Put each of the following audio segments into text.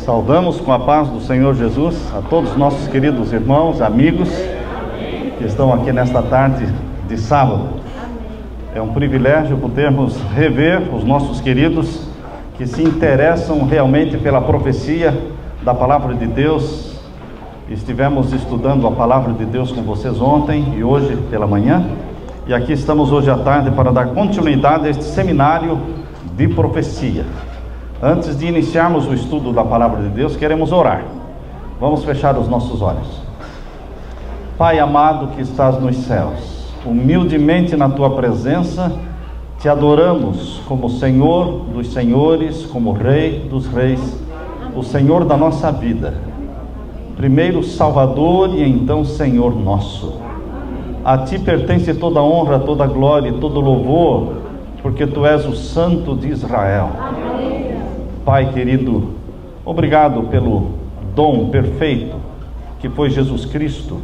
Saudamos com a paz do Senhor Jesus a todos os nossos queridos irmãos, amigos que estão aqui nesta tarde de sábado. É um privilégio podermos rever os nossos queridos que se interessam realmente pela profecia da Palavra de Deus. Estivemos estudando a Palavra de Deus com vocês ontem e hoje pela manhã, e aqui estamos hoje à tarde para dar continuidade a este seminário de profecia. Antes de iniciarmos o estudo da Palavra de Deus, queremos orar. Vamos fechar os nossos olhos. Pai amado que estás nos céus, humildemente na Tua presença, Te adoramos como Senhor dos senhores, como Rei dos reis, o Senhor da nossa vida, primeiro Salvador e então Senhor nosso. A Ti pertence toda a honra, toda a glória e todo o louvor, porque Tu és o Santo de Israel. Pai querido, obrigado pelo dom perfeito que foi Jesus Cristo,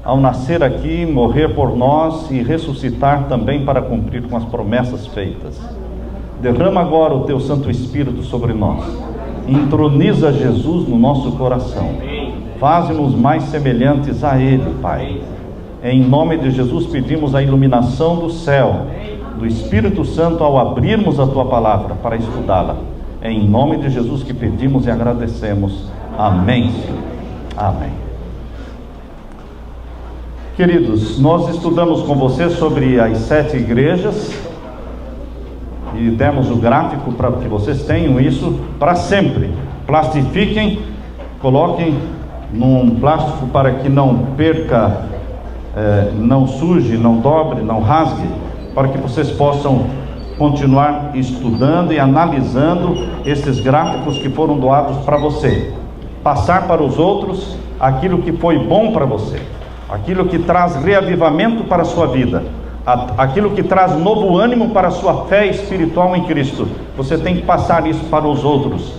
ao nascer aqui, morrer por nós e ressuscitar também para cumprir com as promessas feitas. Derrama agora o Teu Santo Espírito sobre nós, entroniza Jesus no nosso coração, faz-nos mais semelhantes a Ele, Pai. Em nome de Jesus pedimos a iluminação do céu, do Espírito Santo ao abrirmos a Tua palavra para estudá-la. É em nome de Jesus que pedimos e agradecemos. Amém, Senhor. Amém. Queridos, nós estudamos com vocês sobre as 7 igrejas e demos o gráfico para que vocês tenham isso para sempre. Plastifiquem, coloquem num plástico para que não perca, não suje, não dobre, não rasgue, para que vocês possam continuar estudando e analisando esses gráficos que foram doados para você, passar para os outros aquilo que foi bom para você, aquilo que traz reavivamento para a sua vida, aquilo que traz novo ânimo para a sua fé espiritual em Cristo. Você tem que passar isso para os outros,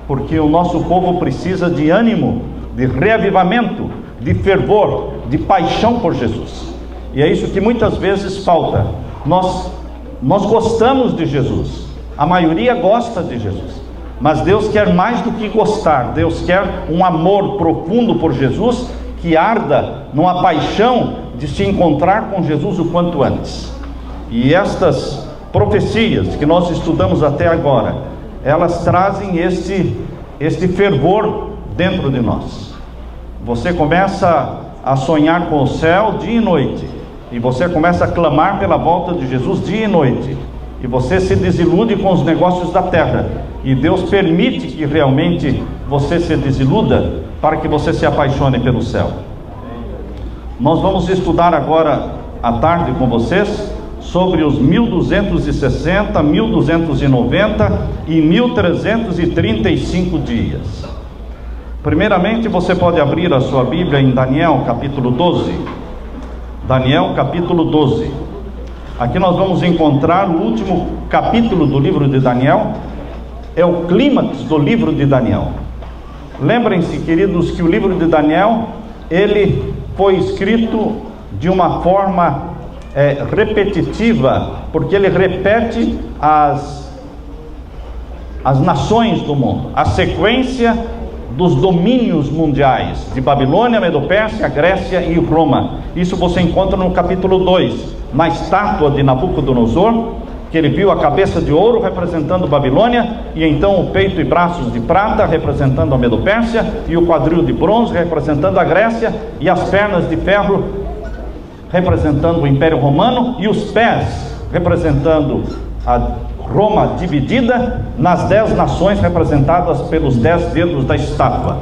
porque o nosso povo precisa de ânimo, de reavivamento, de fervor, de paixão por Jesus, e é isso que muitas vezes falta. Nós gostamos de Jesus, a maioria gosta de Jesus, mas Deus quer mais do que gostar. Deus quer um amor profundo por Jesus, que arda numa paixão de se encontrar com Jesus o quanto antes. E estas profecias que nós estudamos até agora, elas trazem este fervor dentro de nós. Você começa a sonhar com o céu dia e noite, e você começa a clamar pela volta de Jesus dia e noite, e você se desilude com os negócios da terra, e Deus permite que realmente você se desiluda para que você se apaixone pelo céu. Nós vamos estudar agora à tarde com vocês sobre os 1260, 1290 e 1335 dias. Primeiramente, você pode abrir a sua Bíblia em Daniel capítulo 12. Daniel capítulo 12. Aqui nós vamos encontrar o último capítulo do livro de Daniel. É o clímax do livro de Daniel. Lembrem-se, queridos, que o livro de Daniel, ele foi escrito de uma forma repetitiva, porque ele repete as nações do mundo, a sequência dos domínios mundiais, de Babilônia, Medo-Pérsia, Grécia e Roma. Isso você encontra no capítulo 2, na estátua de Nabucodonosor, que ele viu a cabeça de ouro representando Babilônia, e então o peito e braços de prata representando a Medo-Pérsia, e o quadril de bronze representando a Grécia, e as pernas de ferro representando o Império Romano, e os pés representando a Roma dividida nas 10 nações representadas pelos 10 dedos da estátua.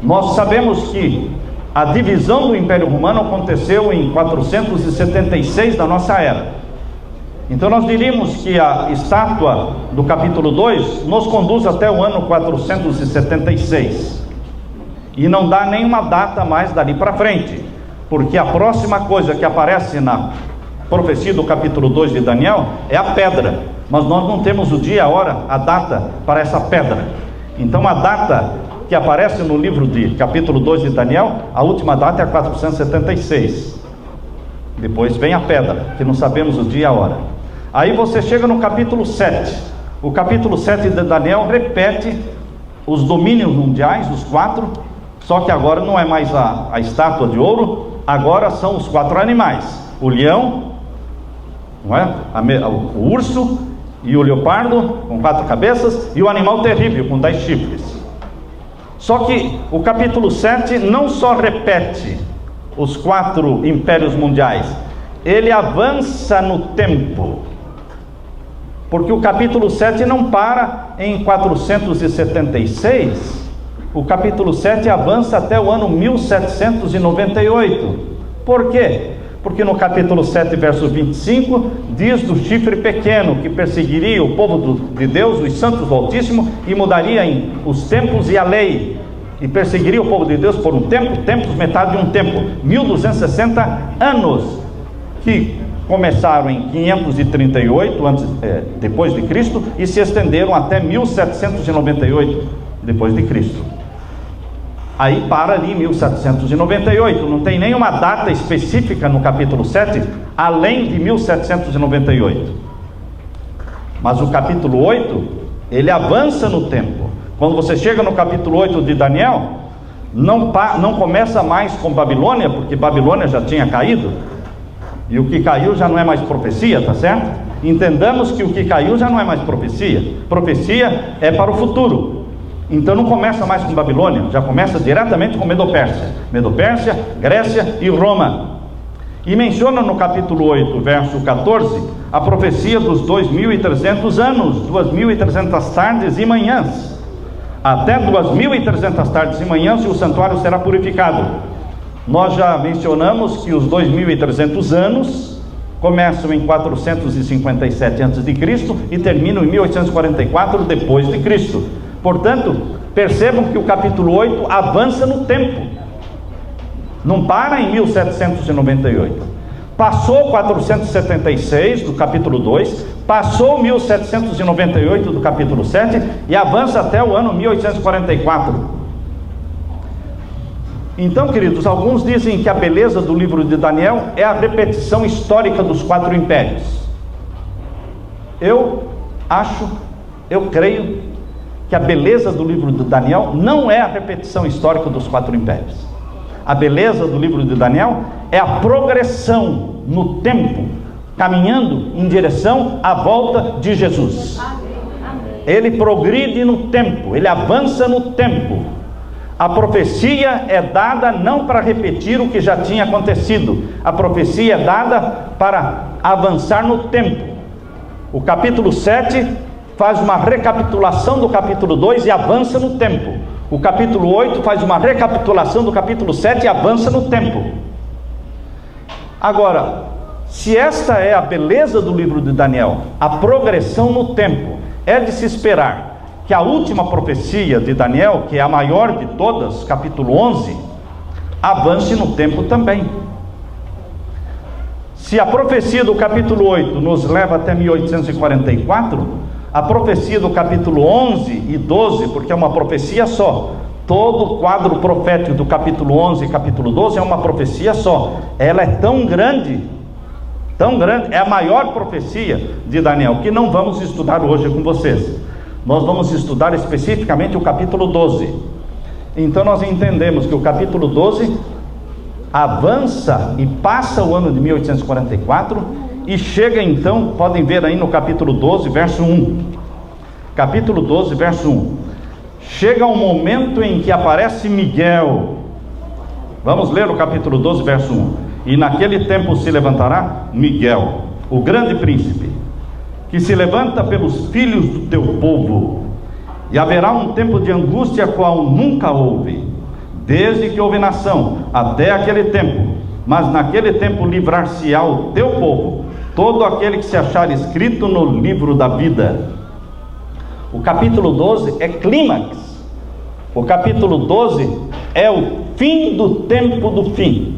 Nós sabemos que a divisão do Império Romano aconteceu em 476 da nossa era. Então nós diríamos que a estátua do capítulo 2 nos conduz até o ano 476. E não dá nenhuma data mais dali para frente, porque a próxima coisa que aparece na profecia do capítulo 2 de Daniel é a pedra. Mas nós não temos o dia, a hora, a data para essa pedra. Então a data que aparece no livro de capítulo 2 de Daniel, a última data é a 476. Depois vem a pedra, que não sabemos o dia e a hora. Aí você chega no capítulo 7. O capítulo 7 de Daniel repete os domínios mundiais, os 4, só que agora não é mais a estátua de ouro, agora são os 4 animais: o leão, não é? O urso e o leopardo com 4 cabeças, e o animal terrível com 10 chifres. Só que o capítulo 7 não só repete os 4 impérios mundiais, ele avança no tempo, porque o capítulo 7 não para em 476, o capítulo 7 avança até o ano 1798. Por quê? Porque no capítulo 7, verso 25, diz do chifre pequeno, que perseguiria o povo de Deus, os santos do Altíssimo, e mudaria os tempos e a lei, e perseguiria o povo de Deus por um tempo, tempos, metade de um tempo, 1260 anos, que começaram em 538 depois de Cristo e se estenderam até 1798 depois de Cristo. Aí para ali em 1798, não tem nenhuma data específica no capítulo 7, além de 1798. Mas o capítulo 8, ele avança no tempo. Quando você chega no capítulo 8 de Daniel, não começa mais com Babilônia, porque Babilônia já tinha caído, e o que caiu já não é mais profecia, tá certo? Entendamos que o que caiu já não é mais profecia. Profecia é para o futuro. Então não começa mais com Babilônia, já começa diretamente com Medo-Pérsia, Grécia e Roma. E menciona no capítulo 8, verso 14, a profecia dos 2.300 anos, 2.300 tardes e manhãs. Até 2.300 tardes e manhãs o santuário será purificado. Nós já mencionamos que os 2.300 anos começam em 457 a.C. e terminam em 1844 depois de Cristo. Portanto, percebam que o capítulo 8 avança no tempo, não para em 1798. Passou 476 do capítulo 2, passou 1798 do capítulo 7 e avança até o ano 1844. Então, queridos, alguns dizem que a beleza do livro de Daniel é a repetição histórica dos 4 impérios. Eu creio que a beleza do livro de Daniel não é a repetição histórica dos 4 impérios. A beleza do livro de Daniel é a progressão no tempo, caminhando em direção à volta de Jesus. Ele progride no tempo, ele avança no tempo. A profecia é dada não para repetir o que já tinha acontecido, a profecia é dada para avançar no tempo. O capítulo 7 faz uma recapitulação do capítulo 2 e avança no tempo. O capítulo 8 faz uma recapitulação do capítulo 7 e avança no tempo. Agora, se esta é a beleza do livro de Daniel, a progressão no tempo, é de se esperar que a última profecia de Daniel, que é a maior de todas, capítulo 11, avance no tempo também. Se a profecia do capítulo 8 nos leva até 1844, a profecia do capítulo 11 e 12, porque é uma profecia só, todo o quadro profético do capítulo 11 e capítulo 12 é uma profecia só, ela é tão grande, é a maior profecia de Daniel, que não vamos estudar hoje com vocês. Nós vamos estudar especificamente o capítulo 12. Então nós entendemos que o capítulo 12 avança e passa o ano de 1844 e chega então, podem ver aí no capítulo 12, verso 1. Capítulo 12, verso 1. Chega um momento em que aparece Miguel. Vamos ler o capítulo 12, verso 1. E naquele tempo se levantará Miguel, o grande príncipe, que se levanta pelos filhos do teu povo, e haverá um tempo de angústia qual nunca houve, desde que houve nação até aquele tempo, mas naquele tempo livrar-se-á o teu povo, todo aquele que se achar escrito no livro da vida. O capítulo 12 é clímax. O capítulo 12 é o fim do tempo do fim.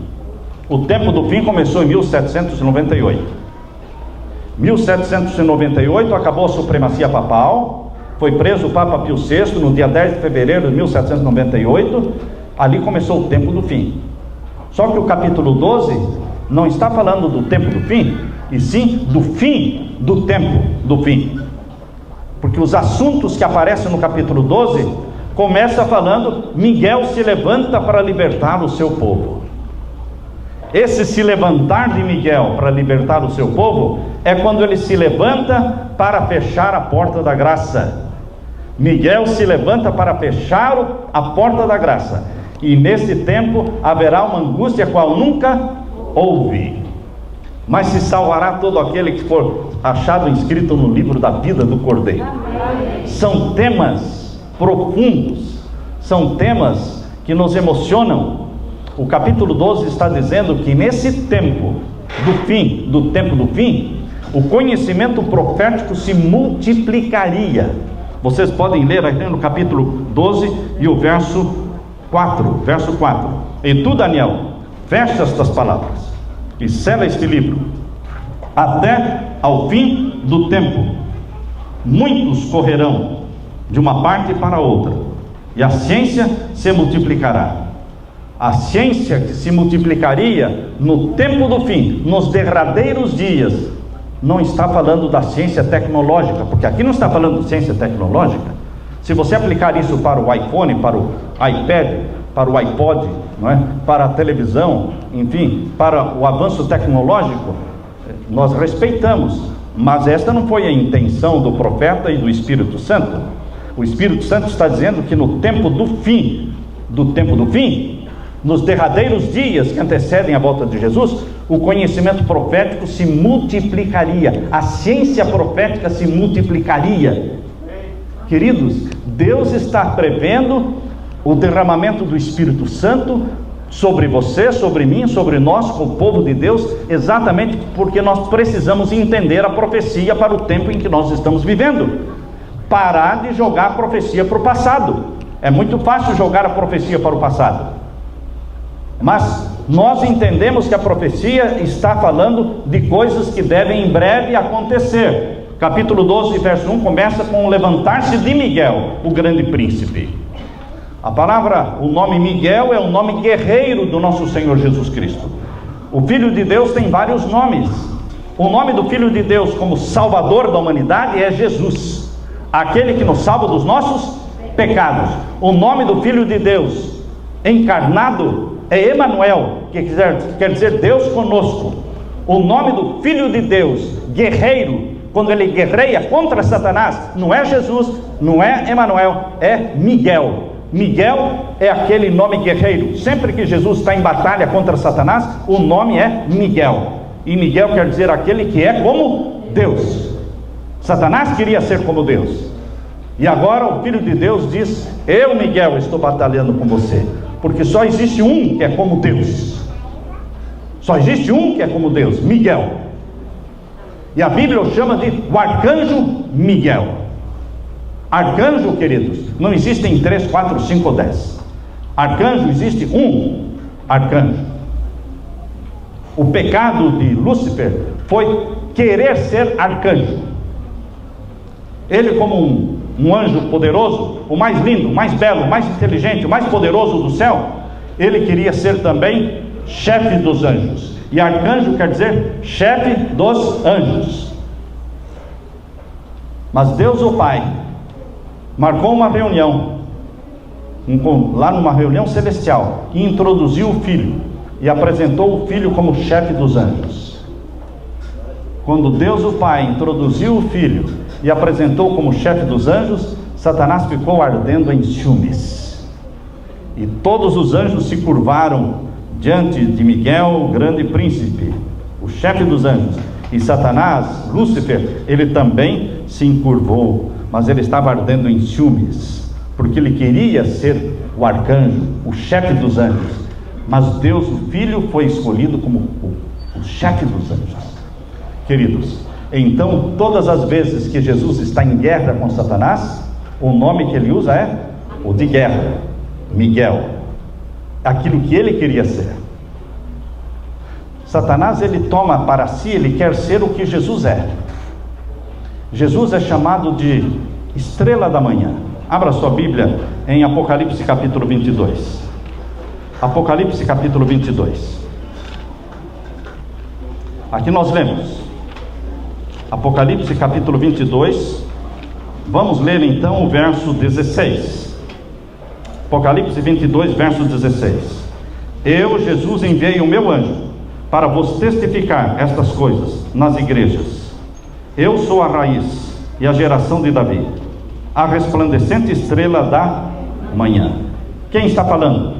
O tempo do fim começou em 1798. 1798 acabou a supremacia papal, foi preso o Papa Pio VI no dia 10 de fevereiro de 1798, ali começou o tempo do fim. Só que o capítulo 12 não está falando do tempo do fim, e sim do fim do tempo do fim, porque os assuntos que aparecem no capítulo 12 começa falando: Miguel se levanta para libertar o seu povo. Esse se levantar de Miguel para libertar o seu povo é quando ele se levanta para fechar a porta da graça. Miguel se levanta para fechar a porta da graça, e nesse tempo haverá uma angústia qual nunca houve, mas se salvará todo aquele que for achado inscrito no livro da vida do Cordeiro. São temas profundos, são temas que nos emocionam. O capítulo 12 está dizendo que nesse tempo do fim, o conhecimento profético se multiplicaria. Vocês podem ler aqui no capítulo 12 e o verso 4. E tu, Daniel, fecha estas palavras e sela este livro até ao fim do tempo. Muitos correrão de uma parte para outra, e a ciência se multiplicará. A ciência que se multiplicaria no tempo do fim, nos derradeiros dias. Não está falando da ciência tecnológica, porque aqui não está falando de ciência tecnológica. Se você aplicar isso para o iPhone, para o iPad, para o iPod, não é? Para a televisão, enfim, para o avanço tecnológico, nós respeitamos, mas esta não foi a intenção do profeta e do Espírito Santo. O Espírito Santo está dizendo que no tempo do fim, nos derradeiros dias que antecedem a volta de Jesus, o conhecimento profético se multiplicaria, a ciência profética se multiplicaria. Queridos, Deus está prevendo o derramamento do Espírito Santo sobre você, sobre mim, sobre nós, como povo de Deus, exatamente porque nós precisamos entender a profecia para o tempo em que nós estamos vivendo. Parar de jogar a profecia para o passado. É muito fácil jogar a profecia para o passado, mas nós entendemos que a profecia está falando de coisas que devem em breve acontecer. Capítulo 12, verso 1 começa com o levantar-se de Miguel, o grande príncipe. O nome Miguel é o nome guerreiro do nosso Senhor Jesus Cristo. O Filho de Deus tem vários nomes. O nome do Filho de Deus como Salvador da humanidade é Jesus, aquele que nos salva dos nossos pecados. O nome do Filho de Deus encarnado é Emanuel, que quer dizer Deus conosco. O nome do Filho de Deus, guerreiro, quando ele guerreia contra Satanás, não é Jesus, não é Emanuel, é Miguel. Miguel é aquele nome guerreiro. Sempre que Jesus está em batalha contra Satanás, o nome é Miguel. E Miguel quer dizer aquele que é como Deus. Satanás queria ser como Deus, e agora o Filho de Deus diz: eu, Miguel, estou batalhando com você, porque só existe um que é como Deus. Só existe um que é como Deus, Miguel. E a Bíblia o chama de o arcanjo Miguel. Arcanjo, queridos, não existem 3, 4, 5 ou 10. Arcanjo, existe um arcanjo. O pecado de Lúcifer foi querer ser arcanjo. Ele, como um anjo poderoso, o mais lindo, o mais belo, o mais inteligente, o mais poderoso do céu, ele queria ser também chefe dos anjos. E arcanjo quer dizer chefe dos anjos. Mas Deus, o Pai, marcou uma reunião, lá numa reunião celestial, e introduziu o Filho, e apresentou o Filho como chefe dos anjos. Quando Deus, o Pai, introduziu o Filho e apresentou como chefe dos anjos, Satanás ficou ardendo em ciúmes, e todos os anjos se curvaram diante de Miguel, o grande príncipe, o chefe dos anjos. E Satanás, Lúcifer, ele também se encurvou, mas ele estava ardendo em ciúmes, porque ele queria ser o arcanjo, o chefe dos anjos. Mas Deus, o Filho, foi escolhido como o chefe dos anjos. Queridos, então todas as vezes que Jesus está em guerra com Satanás, o nome que ele usa é o de guerra, Miguel, aquilo que ele queria ser. Satanás, ele toma para si, ele quer ser o que Jesus é. Jesus é chamado de estrela da manhã. Abra sua Bíblia em Apocalipse capítulo 22. Apocalipse capítulo 22. Aqui nós lemos Apocalipse capítulo 22. Vamos ler então o verso 16. Apocalipse 22, verso 16. Eu, Jesus, enviei o meu anjo para vos testificar estas coisas nas igrejas. Eu sou a raiz e a geração de Davi, a resplandecente estrela da manhã. Quem está falando?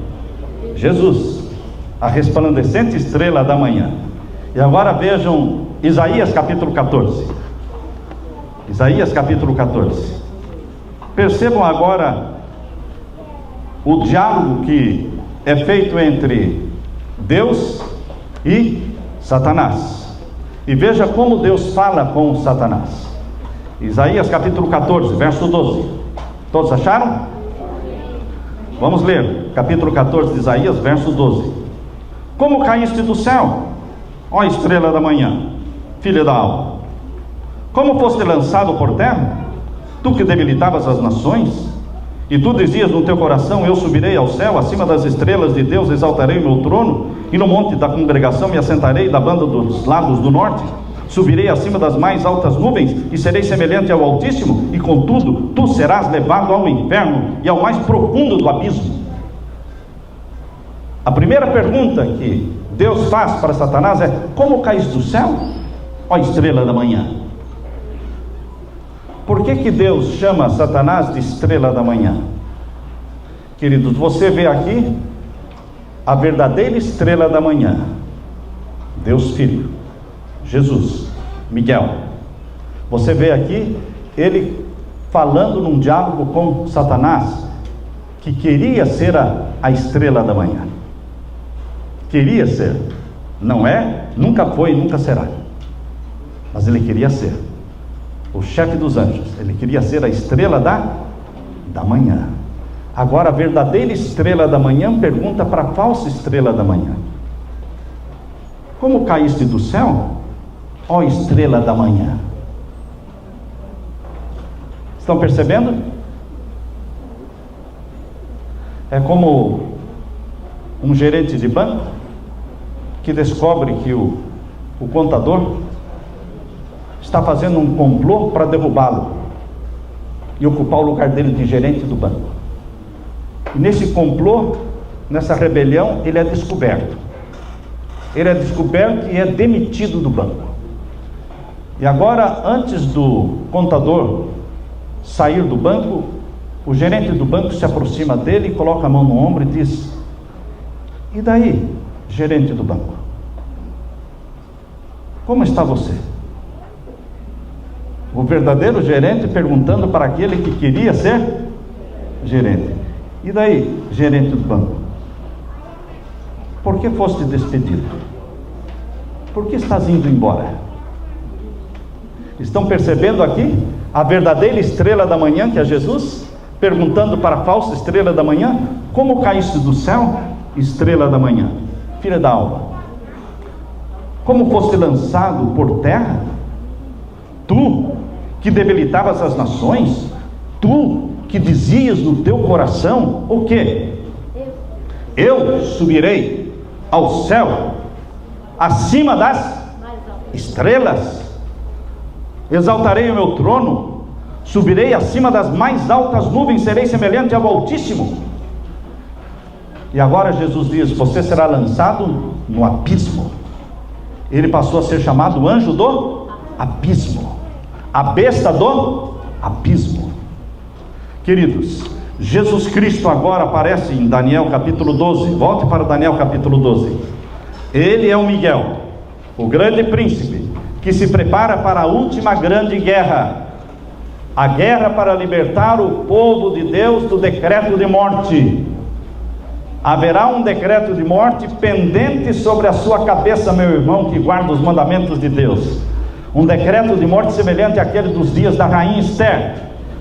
Jesus, a resplandecente estrela da manhã. E agora vejam Isaías capítulo 14. Isaías capítulo 14. Percebam agora o diálogo que é feito entre Deus e Satanás. E veja como Deus fala com Satanás. Isaías capítulo 14, verso 12. Todos acharam? Vamos ler, capítulo 14 de Isaías, verso 12. Como caíste do céu, ó estrela da manhã, filha da alva? Como foste lançado por terra, tu que debilitavas as nações? E tu dizias no teu coração: eu subirei ao céu, acima das estrelas de Deus exaltarei o meu trono, e no monte da congregação me assentarei da banda dos lados do norte. Subirei acima das mais altas nuvens, e serei semelhante ao Altíssimo, e contudo, tu serás levado ao inferno, e ao mais profundo do abismo. A primeira pergunta que Deus faz para Satanás é: como caíste do céu, ó estrela da manhã? Por que Deus chama Satanás de estrela da manhã? Queridos, você vê aqui a verdadeira estrela da manhã, Deus Filho, Jesus, Miguel. Você vê aqui ele falando num diálogo com Satanás, que queria ser a estrela da manhã. Queria ser, não é, nunca foi, nunca será, mas ele queria ser o chefe dos anjos. Ele queria ser a estrela da manhã. Agora a verdadeira estrela da manhã pergunta para a falsa estrela da manhã: como caíste do céu, ó estrela da manhã? Estão percebendo? É como um gerente de banco que descobre que o contador está fazendo um complô para derrubá-lo e ocupar o lugar dele de gerente do banco. E nesse complô, nessa rebelião, ele é descoberto. Ele é descoberto e é demitido do banco. E agora, antes do contador sair do banco, o gerente do banco se aproxima dele e coloca a mão no ombro e diz: e daí, gerente do banco? Como está você? O verdadeiro gerente perguntando para aquele que queria ser gerente: e daí, gerente do banco? Por que foste despedido? Por que estás indo embora? Estão percebendo aqui a verdadeira estrela da manhã, que é Jesus, perguntando para a falsa estrela da manhã: como caíste do céu, estrela da manhã, filha da alva? Como foste lançado por terra? Tu que debilitavas as nações, tu que dizias no teu coração o quê? Eu subirei ao céu, acima das estrelas, exaltarei o meu trono, subirei acima das mais altas nuvens, serei semelhante ao Altíssimo. E agora Jesus diz: você será lançado no abismo. Ele passou a ser chamado anjo do abismo, a besta do abismo. Queridos, Jesus Cristo agora aparece em Daniel capítulo 12. Volte para Daniel capítulo 12. Ele é o Miguel, o grande príncipe, que se prepara para a última grande guerra, a guerra para libertar o povo de Deus do decreto de morte. Haverá um decreto de morte pendente sobre a sua cabeça, meu irmão, que guarda os mandamentos de Deus. Um decreto de morte semelhante àquele dos dias da rainha Esther.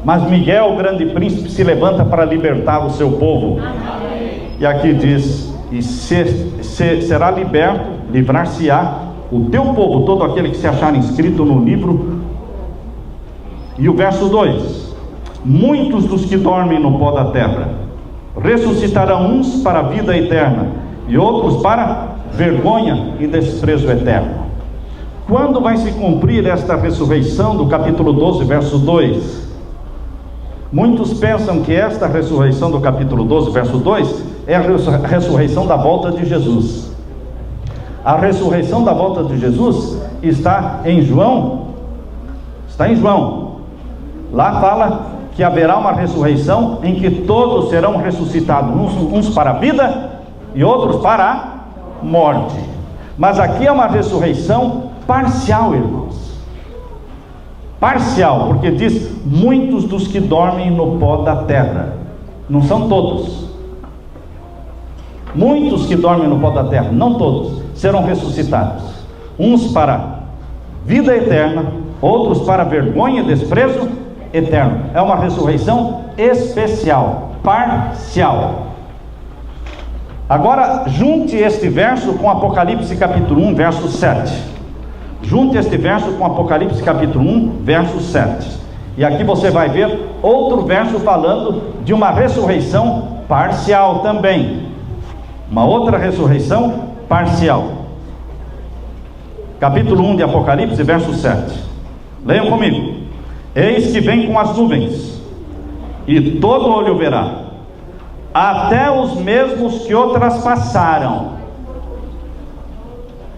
Mas Miguel, o grande príncipe, se levanta para libertar o seu povo. Amém. E aqui diz: e será liberto, livrar-se-á o teu povo, todo aquele que se achar inscrito no livro. E o verso 2: muitos dos que dormem no pó da terra ressuscitarão, uns para a vida eterna e outros para vergonha e desprezo eterno. Quando vai se cumprir esta ressurreição do capítulo 12, verso 2? Muitos pensam que esta ressurreição do capítulo 12, verso 2, é a ressurreição da volta de Jesus. A ressurreição da volta de Jesus está em João. Lá fala que haverá uma ressurreição em que todos serão ressuscitados, uns para a vida e outros para a morte. Mas aqui é uma ressurreição parcial, irmãos. Parcial, porque diz: muitos dos que dormem no pó da terra. Não são todos. Muitos que dormem no pó da terra, não todos, serão ressuscitados. Uns para vida eterna, outros para vergonha e desprezo eterno. É uma ressurreição especial, parcial. Agora, junte este verso com Apocalipse capítulo 1, verso 7. Junte este verso com Apocalipse capítulo 1, verso 7. E aqui você vai ver outro verso falando de uma ressurreição parcial também. Uma outra ressurreição parcial. Capítulo 1 de Apocalipse, verso 7. Leiam comigo. Eis que vem com as nuvens, e todo olho verá, até os mesmos que o traspassaram,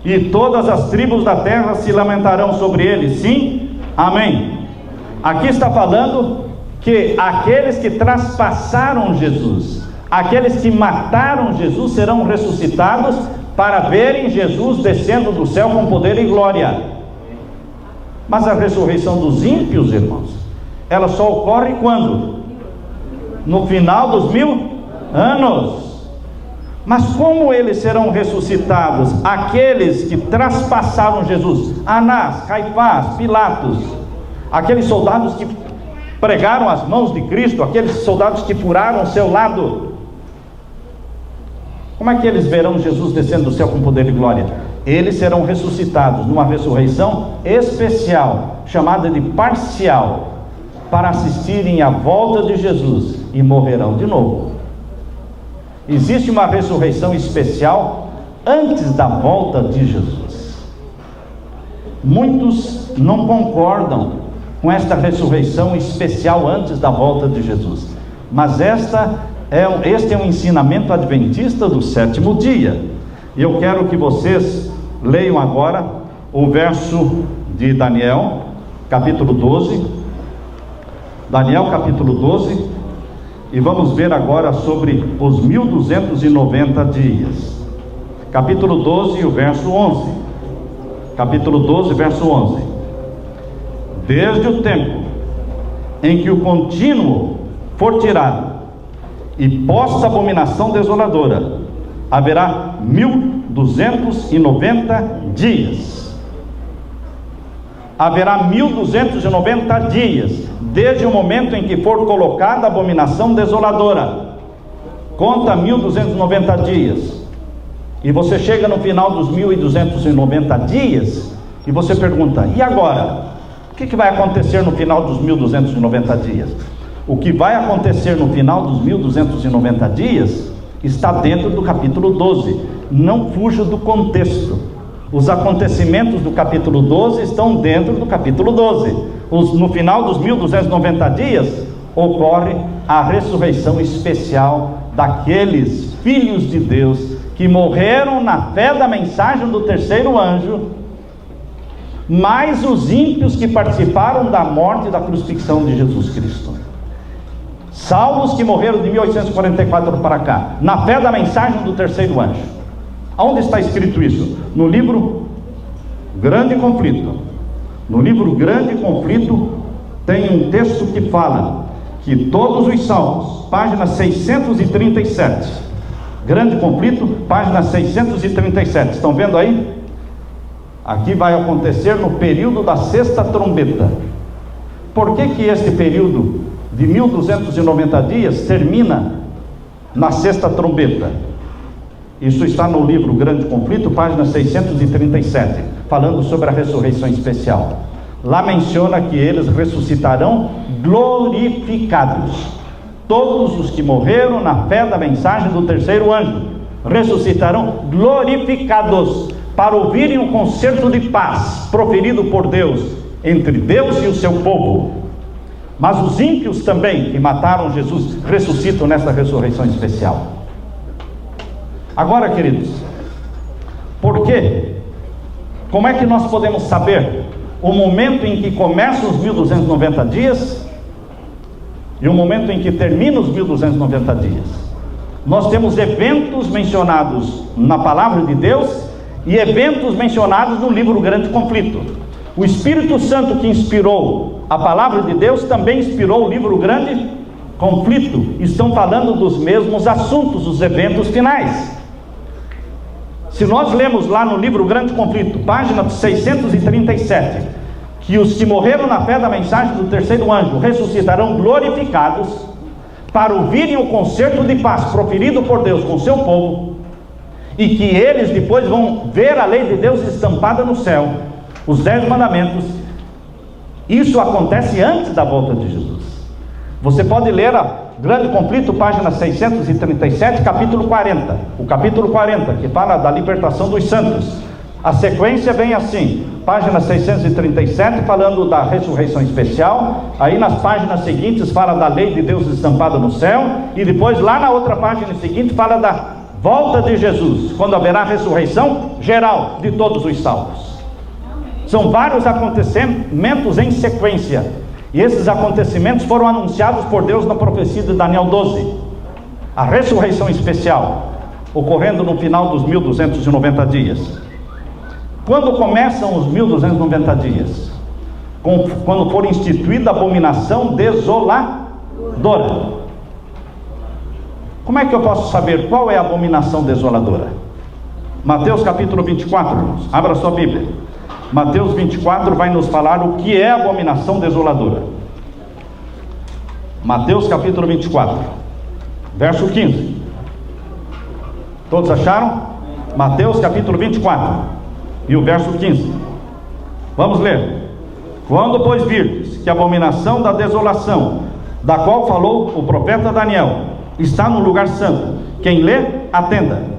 e todas as tribos da terra se lamentarão sobre ele. Sim, amém. Aqui está falando que aqueles que traspassaram Jesus, aqueles que mataram Jesus, serão ressuscitados para verem Jesus descendo do céu com poder e glória. Mas a ressurreição dos ímpios, irmãos, ela só ocorre quando? No final dos 1000 anos. Mas como eles serão ressuscitados? Aqueles que traspassaram Jesus, Anás, Caifás, Pilatos, aqueles soldados que pregaram as mãos de Cristo, aqueles soldados que furaram o seu lado. Como é que eles verão Jesus descendo do céu com poder e glória? Eles serão ressuscitados numa ressurreição especial, chamada de parcial, para assistirem à volta de Jesus, e morrerão de novo. Existe uma ressurreição especial antes da volta de Jesus. Muitos não concordam com esta ressurreição especial antes da volta de Jesus, mas este é um ensinamento adventista do sétimo dia. E eu quero que vocês leiam agora o verso de Daniel, capítulo 12. Daniel, capítulo 12. E vamos ver agora sobre os 1290 dias. Capítulo 12, o verso 11. Capítulo 12, verso 11. Desde o tempo em que o contínuo for tirado e posta a abominação desoladora, haverá 1290 dias. Haverá 1290 dias, desde o momento em que for colocada a abominação desoladora. Conta 1290 dias. E você chega no final dos 1290 dias e você pergunta: e agora? O que vai acontecer no final dos 1290 dias? O que vai acontecer no final dos 1290 dias está dentro do capítulo 12. Não fuja do contexto. Os acontecimentos do capítulo 12 estão dentro do capítulo 12. No final dos 1290 dias ocorre a ressurreição especial daqueles filhos de Deus que morreram na fé da mensagem do terceiro anjo, mais os ímpios que participaram da morte e da crucifixão de Jesus Cristo. Salvos que morreram de 1844 para cá, na fé da mensagem do terceiro anjo. Aonde está escrito isso? No livro Grande Conflito. No livro Grande Conflito tem um texto que fala que todos os salmos, página 637, Grande Conflito, página 637, estão vendo aí? Aqui vai acontecer no período da sexta trombeta. Por que este período de 1290 dias termina na sexta trombeta? Isso está no livro Grande Conflito, página 637, falando sobre a ressurreição especial. Lá menciona que eles ressuscitarão glorificados. Todos os que morreram na fé da mensagem do terceiro anjo ressuscitarão glorificados, para ouvirem o concerto de paz proferido por Deus, entre Deus e o seu povo. Mas os ímpios também, que mataram Jesus, ressuscitam nessa ressurreição especial. Agora, queridos, por quê? Como é que nós podemos saber o momento em que começam os 1290 dias e o momento em que termina os 1290 dias? Nós temos eventos mencionados na palavra de Deus e eventos mencionados no livro Grande Conflito. O Espírito Santo que inspirou a palavra de Deus também inspirou o livro Grande Conflito. Estão falando dos mesmos assuntos, os eventos finais. Se nós lemos lá no livro Grande Conflito, página 637, que os que morreram na fé da mensagem do terceiro anjo ressuscitarão glorificados para ouvirem o concerto de paz proferido por Deus com seu povo, e que eles depois vão ver a lei de Deus estampada no céu, os 10 mandamentos. Isso acontece antes da volta de Jesus. Você pode ler a Grande Conflito, página 637, capítulo 40. O capítulo 40, que fala da libertação dos santos. A sequência vem assim: página 637, falando da ressurreição especial. Aí nas páginas seguintes fala da lei de Deus estampada no céu. E depois lá na outra página seguinte fala da volta de Jesus, quando haverá ressurreição geral de todos os salvos. São vários acontecimentos em sequência. E esses acontecimentos foram anunciados por Deus na profecia de Daniel 12. A ressurreição especial, ocorrendo no final dos 1290 dias. Quando começam os 1290 dias? Quando for instituída a abominação desoladora. Como é que eu posso saber qual é a abominação desoladora? Mateus capítulo 24, irmãos. Abra sua Bíblia. Mateus 24 vai nos falar o que é abominação desoladora. Mateus capítulo 24, verso 15. Todos acharam? Mateus capítulo 24 e o verso 15. Vamos ler. Quando, pois, virdes que a abominação da desolação, da qual falou o profeta Daniel, está no lugar santo, quem lê, atenda.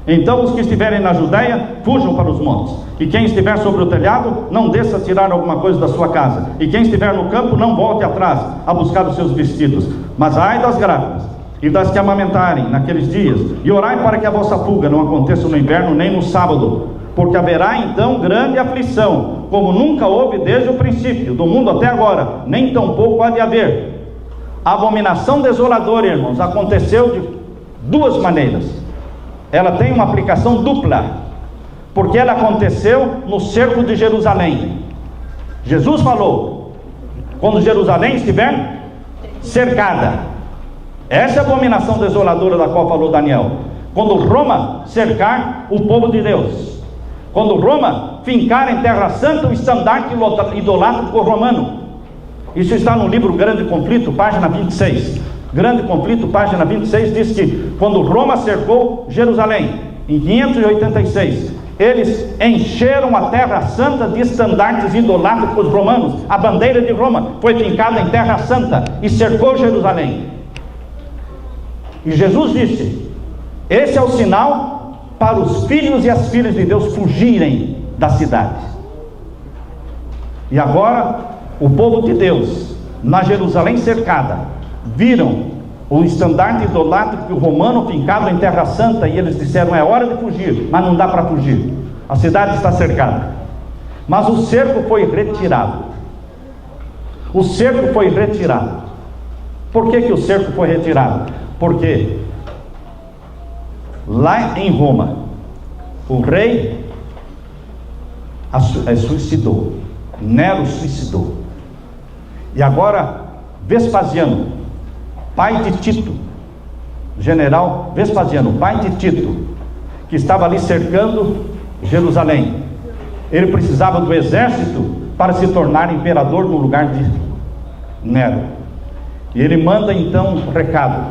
Então os que estiverem na Judéia, fujam para os montes. E quem estiver sobre o telhado, não desça a tirar alguma coisa da sua casa. E quem estiver no campo, não volte atrás a buscar os seus vestidos. Mas ai das grávidas e das que amamentarem naqueles dias, e orai para que a vossa fuga não aconteça no inverno nem no sábado, porque haverá então grande aflição, como nunca houve desde o princípio do mundo até agora, nem tampouco há de haver. A abominação desoladora, irmãos, aconteceu de duas maneiras. Ela tem uma aplicação dupla, porque ela aconteceu no cerco de Jerusalém. Jesus falou, quando Jerusalém estiver cercada. Essa é a abominação desoladora da qual falou Daniel. Quando Roma cercar o povo de Deus. Quando Roma fincar em terra santa o estandarte idolátrico romano. Isso está no livro Grande Conflito, página 26. Grande Conflito, página 26, diz que quando Roma cercou Jerusalém, em 586, eles encheram a terra santa de estandartes idolátricos romanos. A bandeira de Roma foi fincada em terra santa e cercou Jerusalém. E Jesus disse, esse é o sinal para os filhos e as filhas de Deus fugirem da cidade. E agora, o povo de Deus, na Jerusalém cercada, viram o estandarte idolátrico romano fincado em terra santa, e eles disseram, é hora de fugir, mas não dá para fugir, a cidade está cercada. Mas o cerco foi retirado. O cerco foi retirado. Por que o cerco foi retirado? Porque lá em Roma, o rei suicidou, Nero suicidou, e agora Vespasiano, pai de Tito, general Vespasiano, pai de Tito, que estava ali cercando Jerusalém, ele precisava do exército para se tornar imperador no lugar de Nero. E ele manda então um recado: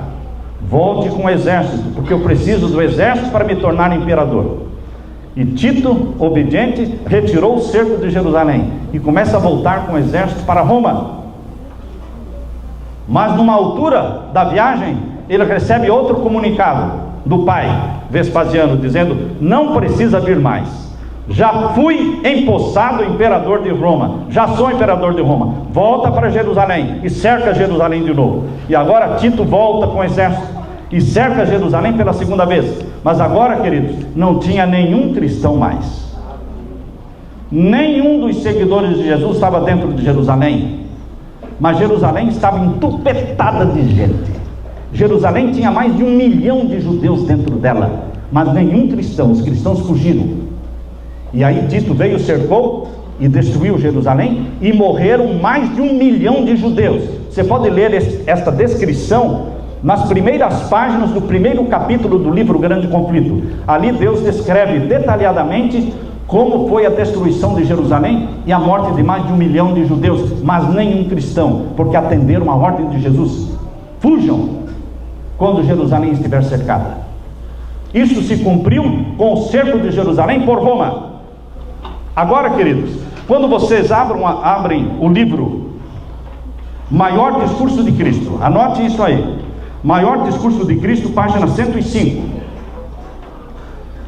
volte com o exército, porque eu preciso do exército para me tornar imperador. E Tito, obediente, retirou o cerco de Jerusalém e começa a voltar com o exército para Roma. Mas numa altura da viagem, ele recebe outro comunicado do pai Vespasiano, dizendo, não precisa vir mais, Já fui empossado imperador de Roma, já sou imperador de Roma. Volta para Jerusalém e cerca Jerusalém de novo. E agora Tito volta com o exército e cerca Jerusalém pela segunda vez. Mas agora, queridos, não tinha nenhum cristão mais. Nenhum dos seguidores de Jesus estava dentro de Jerusalém. Mas Jerusalém estava entupetada de gente. Jerusalém tinha mais de 1 milhão de judeus dentro dela, mas nenhum cristão. Os cristãos fugiram. E aí Tito veio, cercou e destruiu Jerusalém, e morreram mais de 1 milhão de judeus. Você pode ler esta descrição nas primeiras páginas do primeiro capítulo do livro Grande Conflito. Ali Deus descreve detalhadamente como foi a destruição de Jerusalém e a morte de mais de 1 milhão de judeus, mas nenhum cristão, porque atenderam a ordem de Jesus: fujam quando Jerusalém estiver cercada. Isso se cumpriu com o cerco de Jerusalém por Roma. Agora, queridos, quando vocês abrem o livro Maior Discurso de Cristo, anote isso aí: Maior Discurso de Cristo, página 105.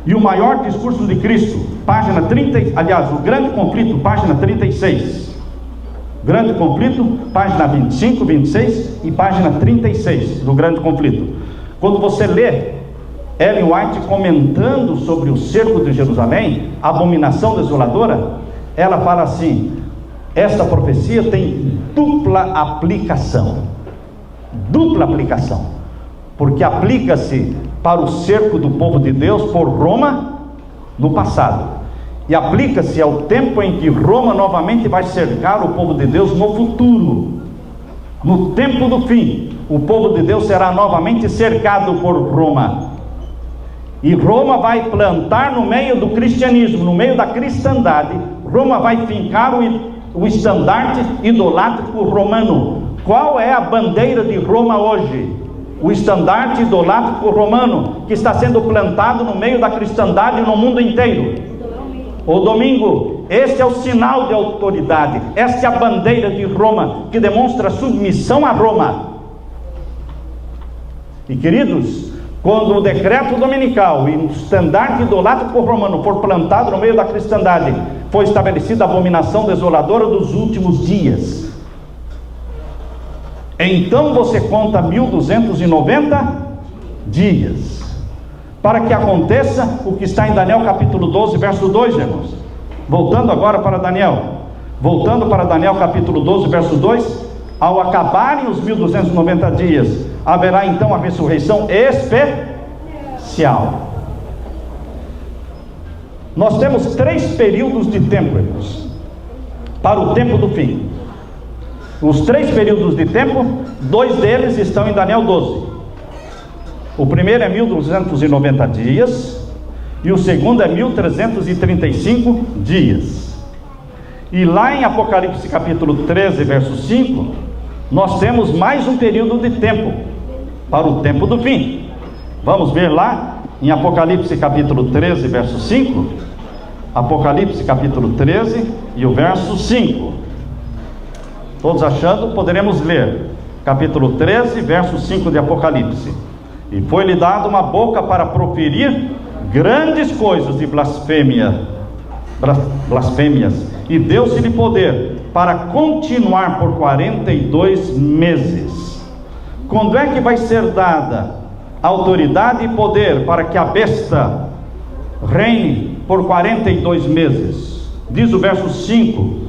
E o Maior Discurso de Cristo, página 30, aliás, o Grande Conflito, página 36. Grande Conflito, página 25, 26 e página 36 do Grande Conflito. Quando você lê Ellen White comentando sobre o cerco de Jerusalém, a abominação desoladora, ela fala assim: esta profecia tem dupla aplicação. Dupla aplicação, porque aplica-se para o cerco do povo de Deus por Roma no passado, e aplica-se ao tempo em que Roma novamente vai cercar o povo de Deus no futuro. No tempo do fim, o povo de Deus será novamente cercado por Roma, e Roma vai plantar no meio do cristianismo, no meio da cristandade. Roma vai fincar o estandarte idolátrico romano. Qual é a bandeira de Roma hoje? O estandarte idolátrico romano, que está sendo plantado no meio da cristandade no mundo inteiro. O domingo. Este é o sinal de autoridade. Esta é a bandeira de Roma, que demonstra submissão a Roma. E queridos, quando o decreto dominical e o estandarte idolátrico romano for plantado no meio da cristandade, foi estabelecida a abominação desoladora dos últimos dias. Então você conta 1290 dias para que aconteça o que está em Daniel capítulo 12, verso 2, irmãos. Voltando agora para Daniel. Voltando para Daniel capítulo 12, verso 2. Ao acabarem os 1290 dias, haverá então a ressurreição especial. Nós temos 3 períodos de tempo, irmãos, para o tempo do fim. Os 3 períodos de tempo, 2 deles estão em Daniel 12. O primeiro é 1290 dias e o segundo é 1335 dias. E lá em Apocalipse capítulo 13, verso 5, nós temos mais um período de tempo para o tempo do fim. Vamos ver lá em Apocalipse capítulo 13, verso 5. Apocalipse capítulo 13 e o verso 5. Todos achando? Poderemos ler capítulo 13, verso 5 de Apocalipse. E foi-lhe dada uma boca para proferir grandes coisas de blasfêmias, e deu-se-lhe poder para continuar por 42 meses. Quando é que vai ser dada autoridade e poder para que a besta reine por 42 meses? Diz o verso 5,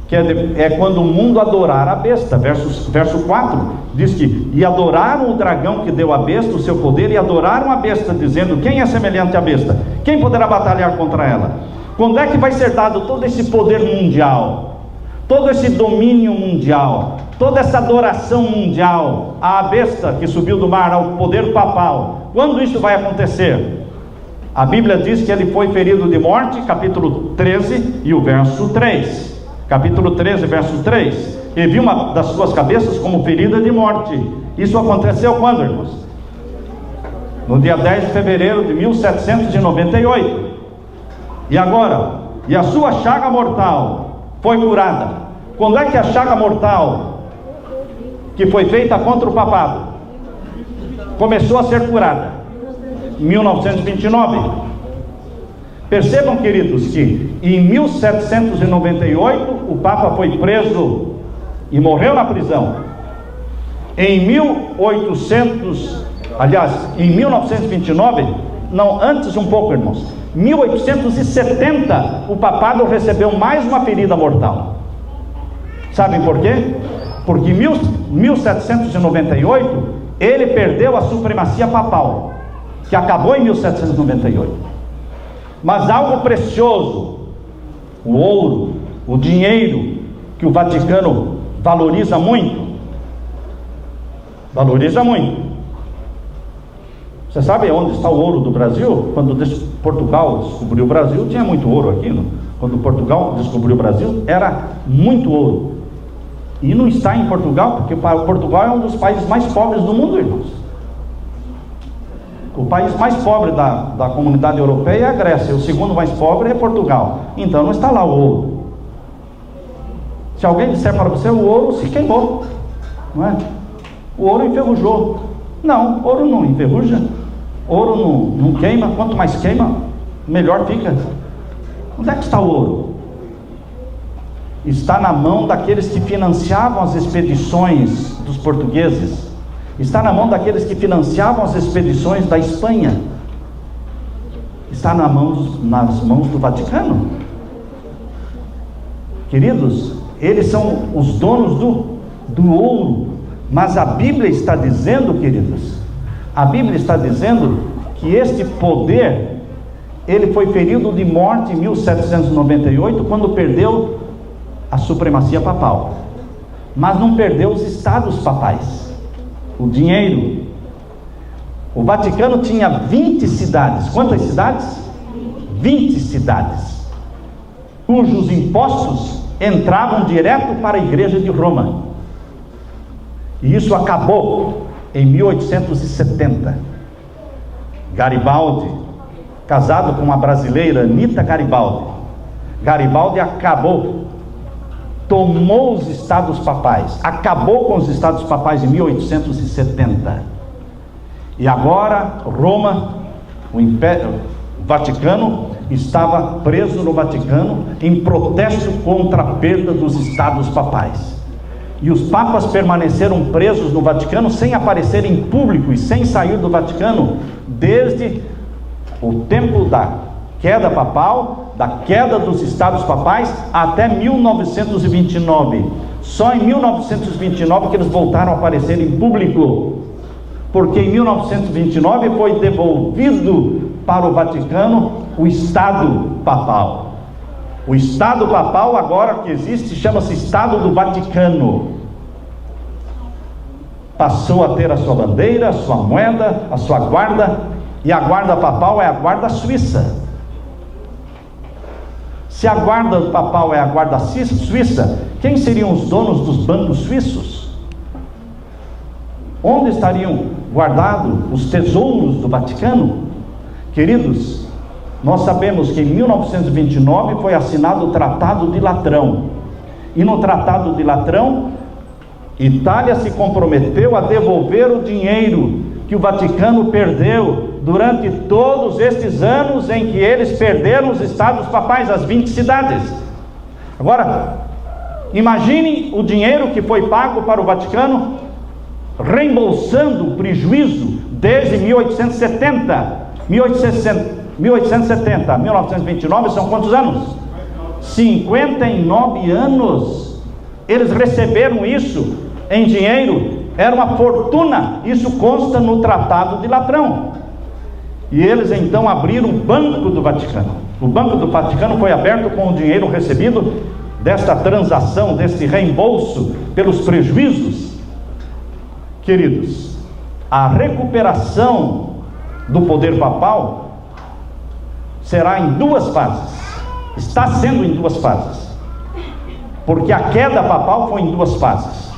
que é quando o mundo adorar a besta. Verso 4 diz que: e adoraram o dragão que deu à besta o seu poder, e adoraram a besta, dizendo: quem é semelhante à besta? Quem poderá batalhar contra ela? Quando é que vai ser dado todo esse poder mundial, todo esse domínio mundial, toda essa adoração mundial à besta que subiu do mar, ao poder papal? Quando isso vai acontecer? A Bíblia diz que ele foi ferido de morte, capítulo 13 e o verso 3. Capítulo 13, verso 3. E viu uma das suas cabeças como ferida de morte. Isso aconteceu quando, irmãos? No dia 10 de fevereiro de 1798. E agora? E a sua chaga mortal foi curada. Quando é que a chaga mortal que foi feita contra o papado começou a ser curada? 1929. Percebam, queridos, que em 1798 o Papa foi preso e morreu na prisão. Em 1929, não, antes um pouco, irmãos, 1870, o papado recebeu mais uma ferida mortal. Sabem por quê? Porque em 1798 ele perdeu a supremacia papal, que acabou em 1798. Mas algo precioso, o ouro, o dinheiro, que o Vaticano valoriza muito. Você sabe onde está o ouro do Brasil? Quando Portugal descobriu o Brasil, tinha muito ouro aqui. Quando Portugal descobriu o Brasil, era muito ouro. E não está em Portugal, porque Portugal é um dos países mais pobres do mundo, irmãos. O país mais pobre da comunidade europeia é a Grécia. O segundo mais pobre é Portugal. Então não está lá o ouro. Se alguém disser para você, o ouro se queimou, não é? O ouro enferrujou. Não, ouro não enferruja. Ouro não queima. Quanto mais queima, melhor fica. Onde é que está o ouro? Está na mão daqueles que financiavam as expedições dos portugueses. Está na mão daqueles que financiavam as expedições da Espanha. Está nas mãos do Vaticano. Queridos, eles são os donos do ouro. Mas a Bíblia está dizendo, queridos, a Bíblia está dizendo que este poder, ele foi ferido de morte em 1798, quando perdeu a supremacia papal. Mas não perdeu os estados papais, o dinheiro. O Vaticano tinha 20 cidades. Quantas cidades? 20 cidades, cujos impostos entravam direto para a igreja de Roma. E isso acabou em 1870. Garibaldi, casado com uma brasileira, Anita Garibaldi. Garibaldi acabou, tomou os estados papais, acabou com os estados papais em 1870. E agora Roma, o Vaticano, estava preso no Vaticano em protesto contra a perda dos estados papais. E os papas permaneceram presos no Vaticano sem aparecer em público e sem sair do Vaticano desde o tempo da queda papal, da queda dos estados papais, até 1929. Só em 1929 que eles voltaram a aparecer em público, porque em 1929 foi devolvido para o Vaticano o Estado papal. O Estado papal agora que existe chama-se Estado do Vaticano. Passou a ter a sua bandeira, a sua moeda, a sua guarda, e a guarda papal é a guarda suíça. Se a guarda papal é a guarda suíça, quem seriam os donos dos bancos suíços? Onde estariam guardados os tesouros do Vaticano? Queridos, nós sabemos que em 1929 foi assinado o Tratado de Latrão. E no Tratado de Latrão, Itália se comprometeu a devolver o dinheiro que o Vaticano perdeu durante todos estes anos em que eles perderam os estados papais, as 20 cidades. Agora, imaginem o dinheiro que foi pago para o Vaticano, reembolsando o prejuízo desde 1870. 1870 a 1929 são quantos anos? 59 anos. Eles receberam isso em dinheiro, era uma fortuna. Isso consta no Tratado de Latrão. E eles então abriram o Banco do Vaticano. O Banco do Vaticano foi aberto com o dinheiro recebido desta transação, deste reembolso pelos prejuízos. Queridos, a recuperação do poder papal será em duas fases. Está sendo em duas fases, porque a queda papal foi em duas fases.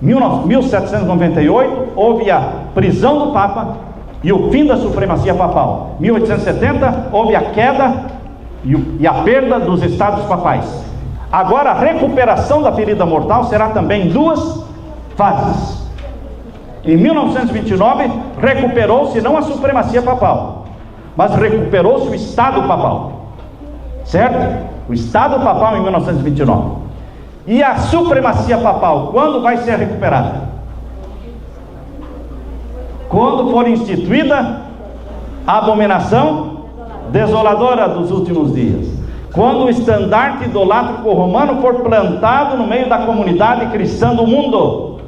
1798 houve a prisão do Papa e o fim da supremacia papal. 1870 houve a queda e a perda dos estados papais. Agora a recuperação da ferida mortal será também em duas fases. Em 1929 recuperou-se não a supremacia papal, mas recuperou-se o Estado papal. certo? O Estado papal em 1929. E a supremacia papal, quando vai ser recuperada? Quando for instituída a abominação desoladora dos últimos dias. Quando o estandarte idolátrico romano for plantado no meio da comunidade cristã do mundo,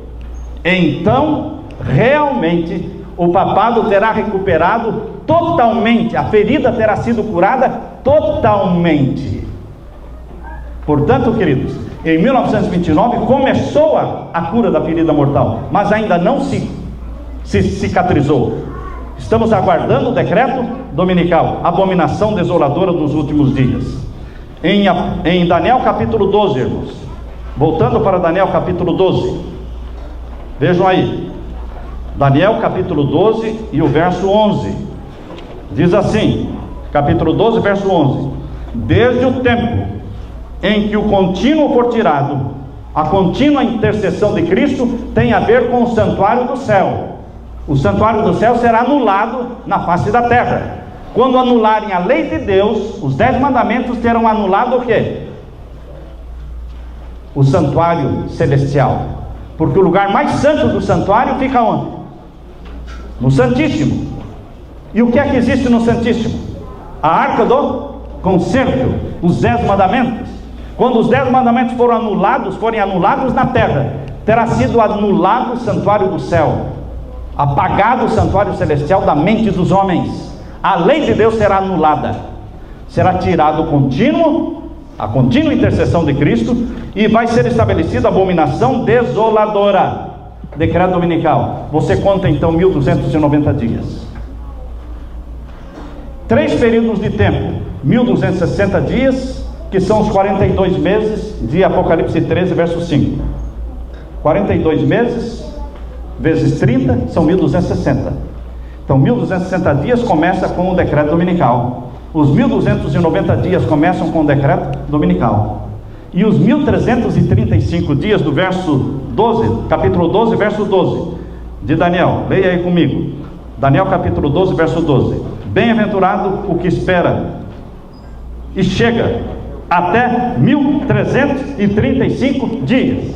então realmente o papado terá recuperado totalmente, a ferida terá sido curada totalmente. Portanto, queridos, em 1929 começou a cura da ferida mortal, mas ainda não se cicatrizou. Estamos aguardando o decreto dominical, abominação desoladora dos últimos dias. Em Daniel capítulo 12, irmãos, voltando para Daniel capítulo 12, vejam aí, Daniel capítulo 12 e o verso 11, diz assim, capítulo 12, verso 11: desde o tempo em que o contínuo for tirado, a contínua intercessão de Cristo tem a ver com o santuário do céu. O santuário do céu será anulado na face da terra. Quando anularem a lei de Deus, os 10 mandamentos terão anulado o quê? O santuário celestial. Porque o lugar mais santo do santuário fica onde? No Santíssimo. E o que é que existe no Santíssimo? A arca do concerto, os 10 mandamentos. Quando os 10 mandamentos forem anulados na terra, terá sido anulado o santuário do céu, apagado o santuário celestial da mente dos homens. A lei de Deus será anulada, será tirado a contínua intercessão de Cristo, e vai ser estabelecida a abominação desoladora. Decreto dominical. Você conta então 1290 dias. 3 períodos de tempo: 1260 dias, que são os 42 meses de Apocalipse 13, verso 5. 42 meses vezes 30 são 1260. Então 1260 dias começa com o decreto dominical. Os 1290 dias começam com o decreto dominical. E os 1335 dias do verso 12, capítulo 12, verso 12 de Daniel, leia aí comigo. Daniel capítulo 12, verso 12: bem-aventurado o que espera e chega até 1335 dias.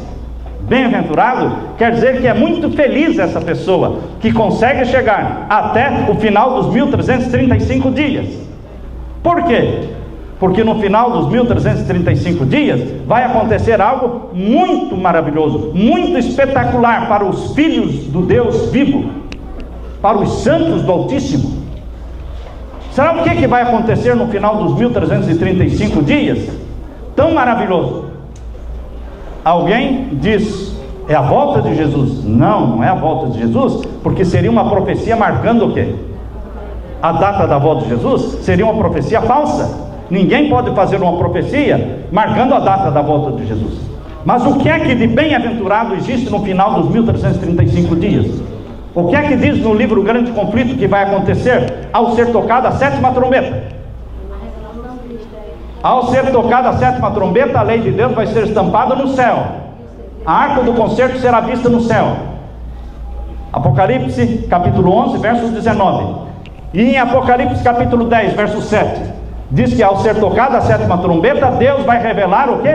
Bem-aventurado quer dizer que é muito feliz essa pessoa que consegue chegar até o final dos 1335 dias. Por quê? Porque no final dos 1335 dias vai acontecer algo muito maravilhoso, muito espetacular para os filhos do Deus vivo, para os santos do Altíssimo. Será o que vai acontecer no final dos 1335 dias? Tão maravilhoso. Alguém diz: é a volta de Jesus. Não, não é a volta de Jesus, porque seria uma profecia marcando o quê? A data da volta de Jesus. Seria uma profecia falsa. Ninguém pode fazer uma profecia marcando a data da volta de Jesus. Mas o que é que de bem-aventurado existe no final dos 1335 dias? O que é que diz no livro Grande Conflito que vai acontecer ao ser tocada a 7ª trombeta? Ao ser tocada a 7ª trombeta, a lei de Deus vai ser estampada no céu. A arca do concerto será vista no céu. Apocalipse capítulo 11, verso 19. E em Apocalipse capítulo 10, verso 7, diz que ao ser tocada a 7ª trombeta, Deus vai revelar o quê?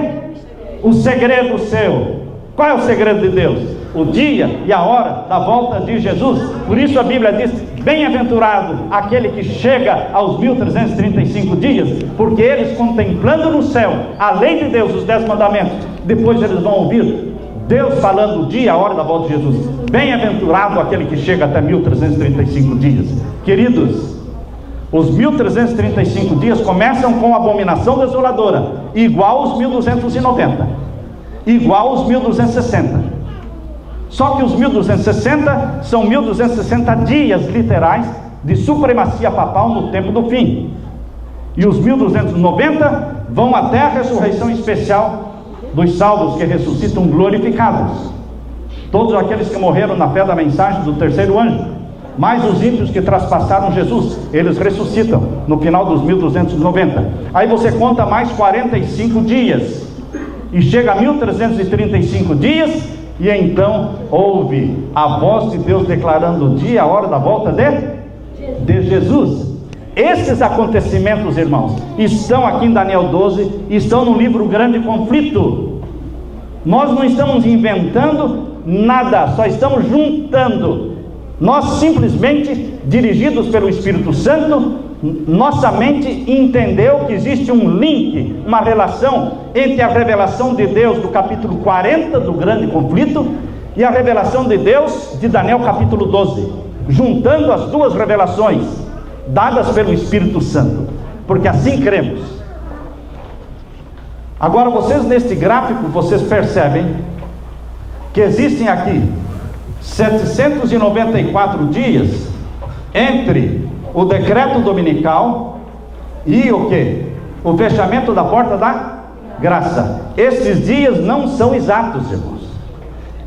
O segredo seu. Qual é o segredo de Deus? O dia e a hora da volta de Jesus. Por isso a Bíblia diz: bem-aventurado aquele que chega aos 1335 dias, porque eles, contemplando no céu a lei de Deus, os 10 mandamentos, depois eles vão ouvir Deus falando o dia e a hora da volta de Jesus. Bem-aventurado aquele que chega até 1335 dias. Queridos, os 1335 dias começam com a abominação desoladora, igual aos 1290, igual aos 1260. Só que os 1260 são 1260 dias literais de supremacia papal no tempo do fim. E os 1290 vão até a ressurreição especial dos salvos que ressuscitam glorificados. Todos aqueles que morreram na fé da mensagem do terceiro anjo, mais os ímpios que traspassaram Jesus, eles ressuscitam no final dos 1290. Aí você conta mais 45 dias e chega a 1335 dias. E então ouve a voz de Deus declarando o dia, a hora da volta de Jesus. Esses acontecimentos, irmãos, estão aqui em Daniel 12, estão no livro Grande Conflito. Nós não estamos inventando nada, só estamos juntando. Nós simplesmente, dirigidos pelo Espírito Santo, nossa mente entendeu que existe um link, uma relação entre a revelação de Deus do capítulo 40 do Grande Conflito e a revelação de Deus de Daniel capítulo 12, juntando as duas revelações dadas pelo Espírito Santo, porque assim cremos. Agora vocês, neste gráfico, vocês percebem que existem aqui 794 dias entre o decreto dominical e o que? O fechamento da porta da graça. Esses dias não são exatos, irmãos.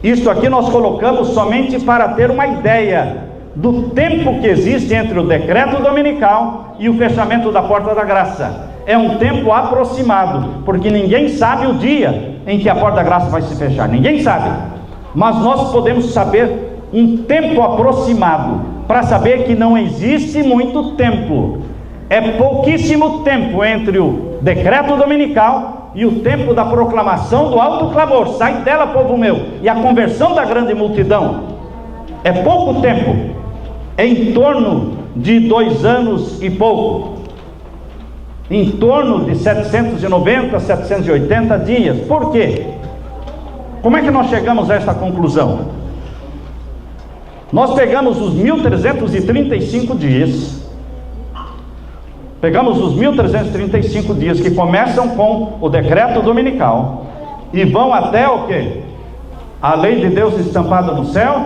Isso aqui nós colocamos somente para ter uma ideia do tempo que existe entre o decreto dominical e o fechamento da porta da graça. É um tempo aproximado, porque ninguém sabe o dia em que a porta da graça vai se fechar, ninguém sabe, mas nós podemos saber um tempo aproximado, para saber que não existe muito tempo, é pouquíssimo tempo entre o decreto dominical e o tempo da proclamação do alto clamor, sai dela, povo meu, e a conversão da grande multidão. É pouco tempo, é em torno de 2 anos e pouco, em torno de 790, 780 dias. Por quê? Como é que nós chegamos a essa conclusão? Nós pegamos os 1335 dias, pegamos os 1335 dias que começam com o decreto dominical e vão até o quê? A lei de Deus estampada no céu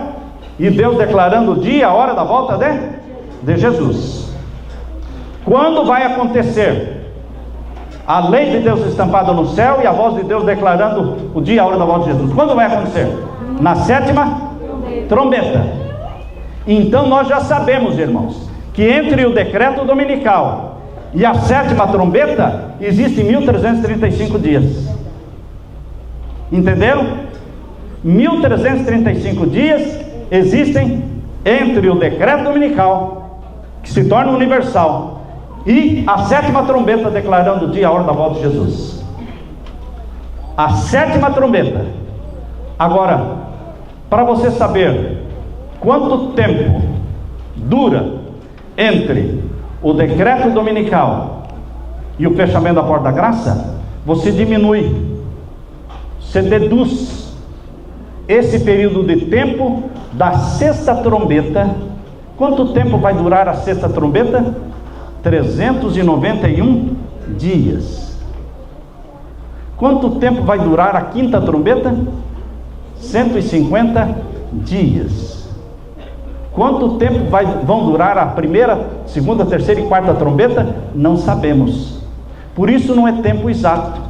e Deus declarando o dia, a hora da volta de Jesus. Quando vai acontecer a lei de Deus estampada no céu e a voz de Deus declarando o dia, a hora da volta de Jesus? Quando vai acontecer? Na 7ª trombeta. Então nós já sabemos, irmãos, que entre o decreto dominical e a 7ª trombeta existem 1335 dias. Entenderam? 1335 dias existem entre o decreto dominical, que se torna universal, e a 7ª trombeta declarando o dia, a hora da volta de Jesus. A 7ª trombeta. Agora, para você saber quanto tempo dura entre o decreto dominical e o fechamento da porta da graça, você diminui, você deduz esse período de tempo da 6ª trombeta. Quanto tempo vai durar a 6ª trombeta? 391 dias. Quanto tempo vai durar a 5ª trombeta? 150 dias. Quanto tempo vão durar a 1ª, 2ª, 3ª e 4ª trombeta? Não sabemos. Por isso não é tempo exato,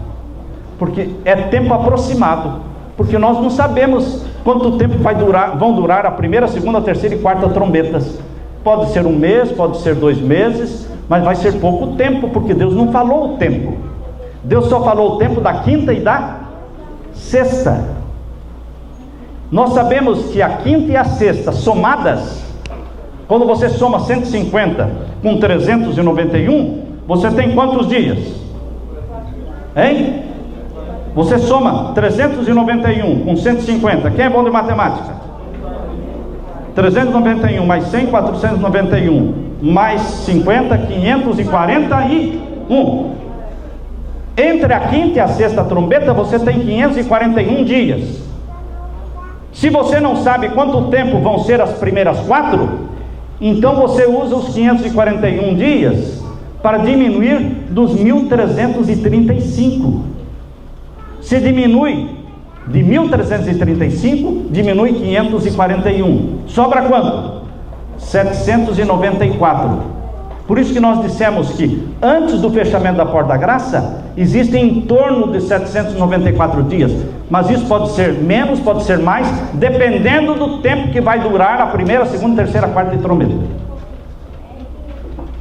porque é tempo aproximado, porque nós não sabemos quanto tempo vão durar a 1ª, 2ª, 3ª e 4ª trombetas. Pode ser 1 mês, pode ser 2 meses, mas vai ser pouco tempo, porque Deus não falou o tempo. Deus só falou o tempo da 5ª e da 6ª. Nós sabemos que a 5ª e a 6ª somadas, quando você soma 150 com 391, você tem quantos dias? Hein? Você soma 391 com 150, quem é bom de matemática? 391 mais 100, 491, mais 50, 541. Entre a 5ª e a 6ª trombeta você tem 541 dias. Se você não sabe quanto tempo vão ser as primeiras 4, então você usa os 541 dias para diminuir dos 1335. Se diminui de 1335, diminui 541. Sobra quanto? 794. Por isso que nós dissemos que antes do fechamento da porta da graça, existem em torno de 794 dias. Mas isso pode ser menos, pode ser mais, dependendo do tempo que vai durar a 1ª, 2ª, 3ª, 4ª trombeta.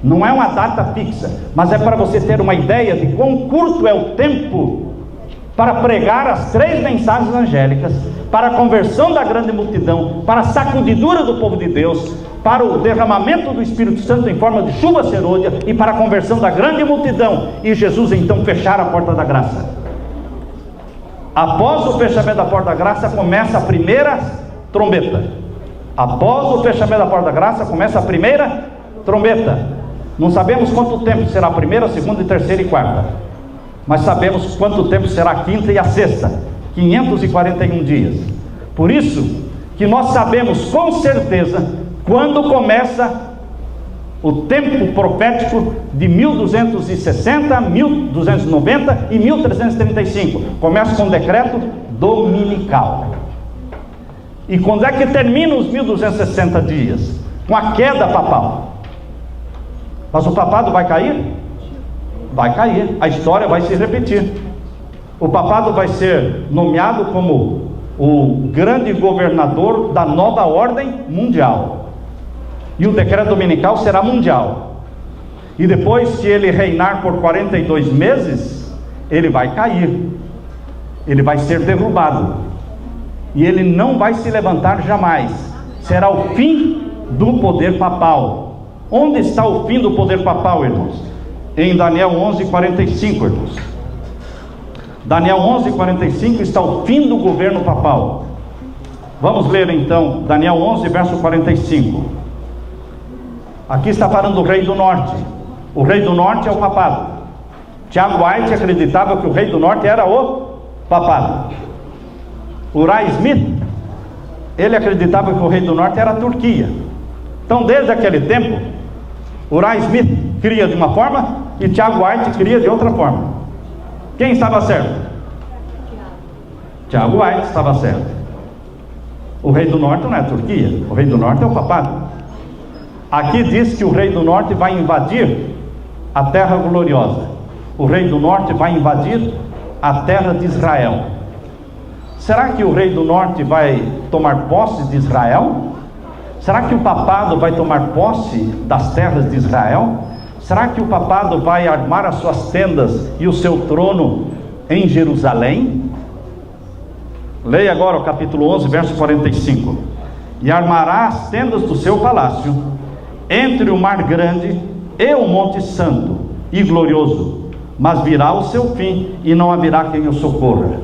Não é uma data fixa, mas é para você ter uma ideia de quão curto é o tempo para pregar as 3 mensagens angélicas, para a conversão da grande multidão, para a sacudidura do povo de Deus, para o derramamento do Espírito Santo em forma de chuva serôdia e para a conversão da grande multidão, e Jesus então fechar a porta da graça. Após o fechamento da porta da graça começa a primeira trombeta. Após o fechamento da porta da graça começa a primeira trombeta. Não sabemos quanto tempo será a primeira, a segunda, a terceira e quarta, mas sabemos quanto tempo será a quinta e a sexta, 541 dias. Por isso que nós sabemos com certeza quando começa o tempo profético de 1260, 1290 e 1335. Começa com o decreto dominical. E quando é que termina os 1260 dias? Com a queda papal. Mas o papado vai cair? Vai cair, a história vai se repetir. O papado vai ser nomeado como o grande governador da nova ordem mundial. E o decreto dominical será mundial. E depois que ele reinar por 42 meses, ele vai cair. Ele vai ser derrubado. E ele não vai se levantar jamais. Será o fim do poder papal. Onde está o fim do poder papal, irmãos? Em Daniel 11:45, irmãos. Daniel 11:45 está o fim do governo papal. Vamos ler então Daniel 11, verso 45. Aqui está falando do rei do norte. O rei do norte é o papado. Tiago White acreditava que o rei do norte era o papado. Uriah Smith, ele acreditava que o rei do norte era a Turquia. Então desde aquele tempo, Uriah Smith cria de uma forma e Tiago White cria de outra forma. Quem estava certo? Tiago White estava certo. O rei do norte não é a Turquia, o rei do norte é o papado. Aqui diz que o rei do norte vai invadir a terra gloriosa. O rei do norte vai invadir a terra de Israel. Será que o rei do norte vai tomar posse de Israel? Será que o papado vai tomar posse das terras de Israel? Será que o papado vai armar as suas tendas e o seu trono em Jerusalém? Leia agora o capítulo 11, verso 45. E armará as tendas do seu palácio entre o mar grande e o monte santo e glorioso, mas virá o seu fim e não haverá quem o socorra.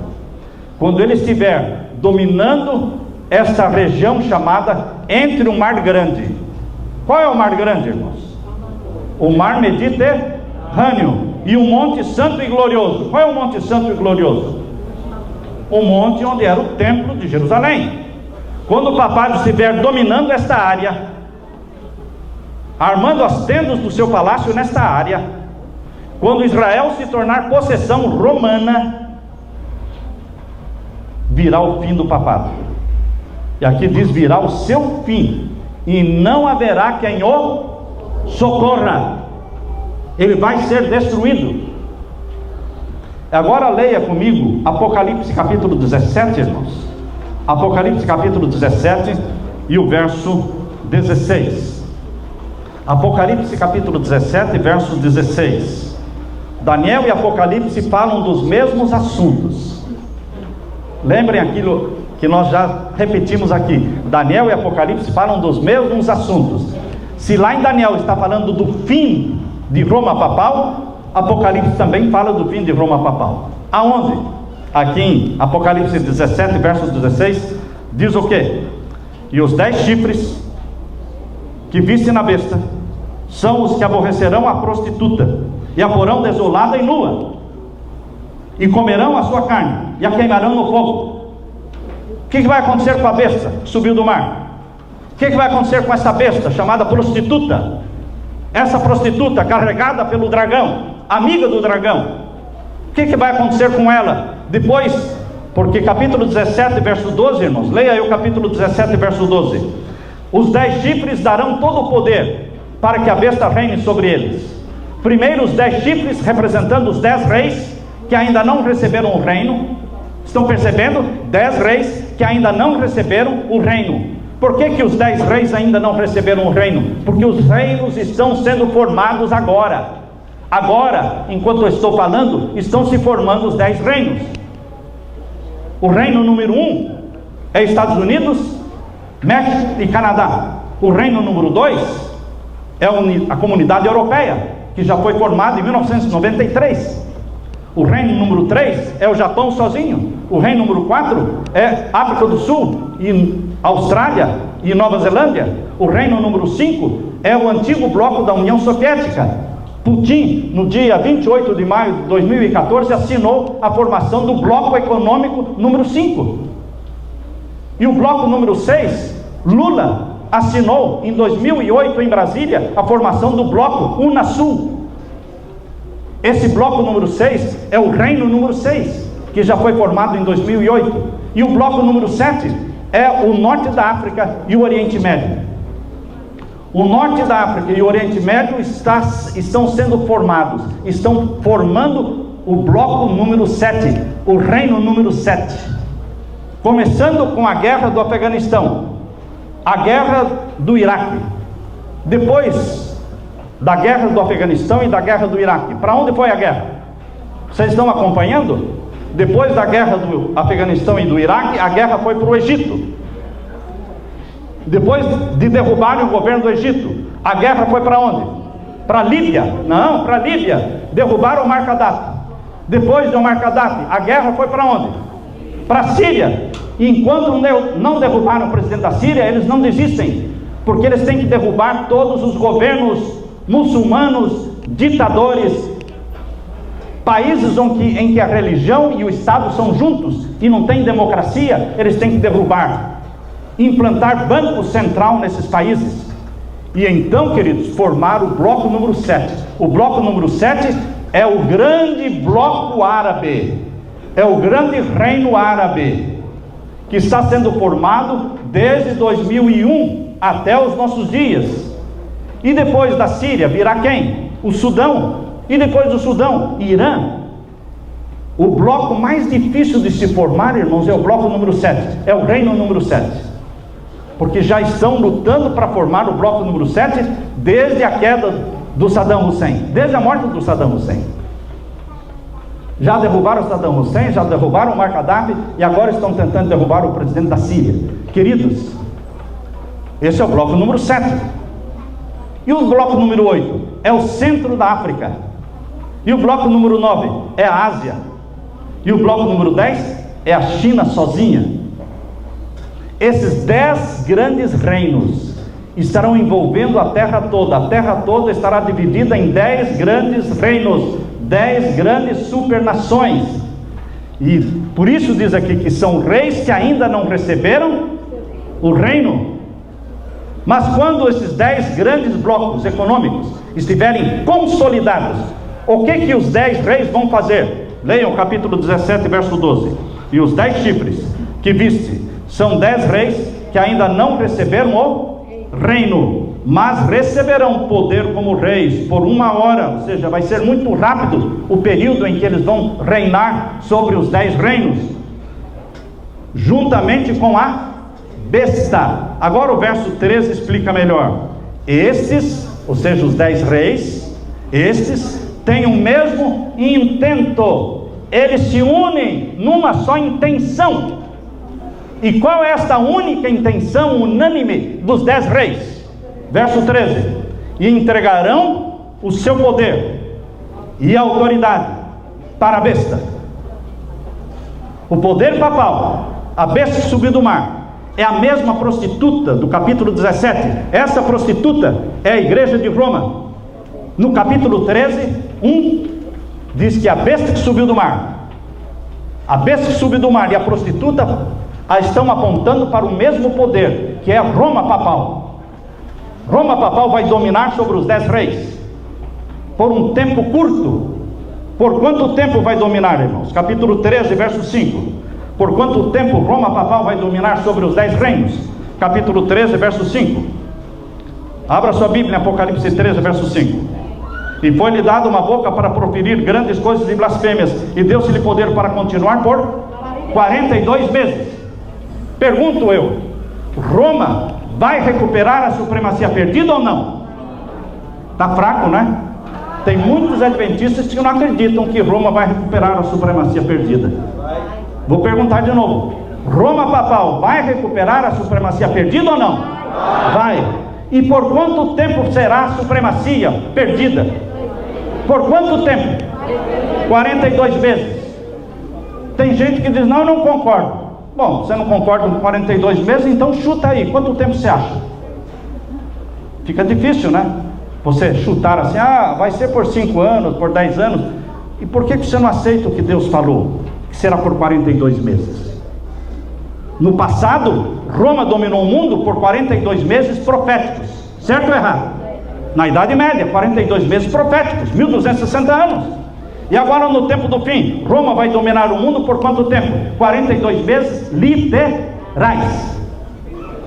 Quando ele estiver dominando esta região chamada entre o mar grande. Qual é o mar grande, irmãos? O mar Mediterrâneo e o monte santo e glorioso. Qual é o monte santo e glorioso? O monte onde era o templo de Jerusalém. Quando o papado estiver dominando esta área, armando as tendas do seu palácio nesta área, quando Israel se tornar possessão romana, virá o fim do papado. E aqui diz: virá o seu fim, e não haverá quem o socorra. Ele vai ser destruído. Agora leia comigo Apocalipse capítulo 17, irmãos. Apocalipse capítulo 17 e o verso 16. Apocalipse capítulo 17, verso 16. Daniel e Apocalipse falam dos mesmos assuntos. Lembrem aquilo que nós já repetimos aqui. Daniel e Apocalipse falam dos mesmos assuntos. Se lá em Daniel está falando do fim de Roma papal, Apocalipse também fala do fim de Roma papal. Aonde? Aqui em Apocalipse 17, verso 16, diz o quê? E os 10 chifres que viste na besta são os que aborrecerão a prostituta e a porão desolada e nua, e comerão a sua carne e a queimarão no fogo. O que vai acontecer com a besta que subiu do mar? O que vai acontecer com essa besta chamada prostituta? Essa prostituta carregada pelo dragão, amiga do dragão. O que vai acontecer com ela depois? Porque capítulo 17, verso 12, irmãos, leia aí o capítulo 17, verso 12. Os 10 chifres darão todo o poder para que a besta reine sobre eles. Primeiro os 10 chifres representando os 10 reis que ainda não receberam o reino. Estão percebendo? 10 reis que ainda não receberam o reino. Por que os 10 reis ainda não receberam o reino? Porque os reinos estão sendo formados agora. Agora, enquanto eu estou falando, estão se formando os 10 reinos. O reino número 1 é Estados Unidos, México e Canadá. O reino número 2 é a Comunidade Europeia, que já foi formada em 1993. O reino número 3 é o Japão sozinho. O reino número 4 é África do Sul e Austrália e Nova Zelândia. O reino número 5 é o antigo bloco da União Soviética. Putin, no dia 28 de maio de 2014, assinou a formação do bloco econômico número 5. E o bloco número 6, Lula, assinou em 2008 em Brasília a formação do bloco Unasul. Esse bloco número 6 é o reino número 6, que já foi formado em 2008. E o bloco número 7 é o norte da África e o Oriente Médio. O norte da África e o Oriente Médio estão sendo formados, estão formando o bloco número 7, o reino número 7. Começando com a guerra do Afeganistão, a guerra do Iraque. Depois da guerra do Afeganistão e da guerra do Iraque, para onde foi a guerra? Vocês estão acompanhando? Depois da guerra do Afeganistão e do Iraque, a guerra foi para o Egito. Depois de derrubarem o governo do Egito, a guerra foi para onde? Para a Líbia. Não, para a Líbia. Derrubaram o Mar Gaddafi. Depois do Mar Gaddafi, a guerra foi para onde? Para a Síria. E enquanto não derrubaram o presidente da Síria, eles não desistem, porque eles têm que derrubar todos os governos muçulmanos, ditadores, países em que a religião e o Estado são juntos e não tem democracia. Eles têm que derrubar, implantar banco central nesses países. E então, queridos, formar o bloco número 7. O bloco número 7 é o grande bloco árabe, é o grande reino árabe, que está sendo formado desde 2001 até os nossos dias. E depois da Síria virá quem? O Sudão. E depois do Sudão, Irã. O bloco mais difícil de se formar, irmãos, é o bloco número 7, é o reino número 7. Porque já estão lutando para formar o bloco número 7 desde a queda do Saddam Hussein, desde a morte do Saddam Hussein. Já derrubaram o Saddam Hussein, já derrubaram o Mar Gaddafi e agora estão tentando derrubar o presidente da Síria. Queridos, esse é o bloco número 7. E o bloco número 8 é o centro da África. E o bloco número 9 é a Ásia. E o bloco número 10 é a China sozinha. Esses 10 grandes reinos estarão envolvendo a terra toda. A terra toda estará dividida em 10 grandes reinos, 10 grandes supernações. E por isso diz aqui que são reis que ainda não receberam o reino. Mas quando esses 10 grandes blocos econômicos estiverem consolidados, o que os 10 reis vão fazer? Leiam o capítulo 17, verso 12. E os 10 chifres que viste são 10 reis que ainda não receberam o reino, mas receberão poder como reis por 1 hora, ou seja, vai ser muito rápido o período em que eles vão reinar sobre os 10 reinos, juntamente com a besta. Agora o verso 13 explica melhor. Estes, ou seja, os 10 reis, estes têm o mesmo intento, eles se unem numa só intenção. E qual é esta única intenção unânime dos 10 reis? Verso 13: e entregarão o seu poder e a autoridade para a besta. O poder papal, a besta que subiu do mar, é a mesma prostituta do capítulo 17. Essa prostituta é a igreja de Roma. No capítulo 13, 1, diz que a besta que subiu do mar, a besta que subiu do mar e a prostituta estão apontando para o mesmo poder, que é Roma papal. Roma papal vai dominar sobre os 10 reis por um tempo curto. Por quanto tempo vai dominar, irmãos? Capítulo 13, verso 5. Por quanto tempo Roma papal vai dominar sobre os 10 reinos? Capítulo 13, verso 5. Abra sua Bíblia em Apocalipse 13, verso 5. E foi-lhe dada uma boca para proferir grandes coisas e blasfêmias, e deu-se-lhe poder para continuar por 42 meses. Pergunto eu, Roma vai recuperar a supremacia perdida ou não? Está fraco, né? Tem muitos adventistas que não acreditam que Roma vai recuperar a supremacia perdida. Vou perguntar de novo, Roma papal vai recuperar a supremacia perdida ou não? Vai. E por quanto tempo será a supremacia perdida? Por quanto tempo? 42 meses. Tem gente que diz, não, eu não concordo. Bom, você não concorda com 42 meses, então chuta aí, quanto tempo você acha? Fica difícil, né? Você chutar assim, vai ser por 5 anos, por 10 anos. E por que você não aceita o que Deus falou? Que será por 42 meses. No passado, Roma dominou o mundo por 42 meses proféticos. Certo ou errado? Na Idade Média, 42 meses proféticos, 1260 anos. E agora no tempo do fim, Roma vai dominar o mundo por quanto tempo? 42 meses literais.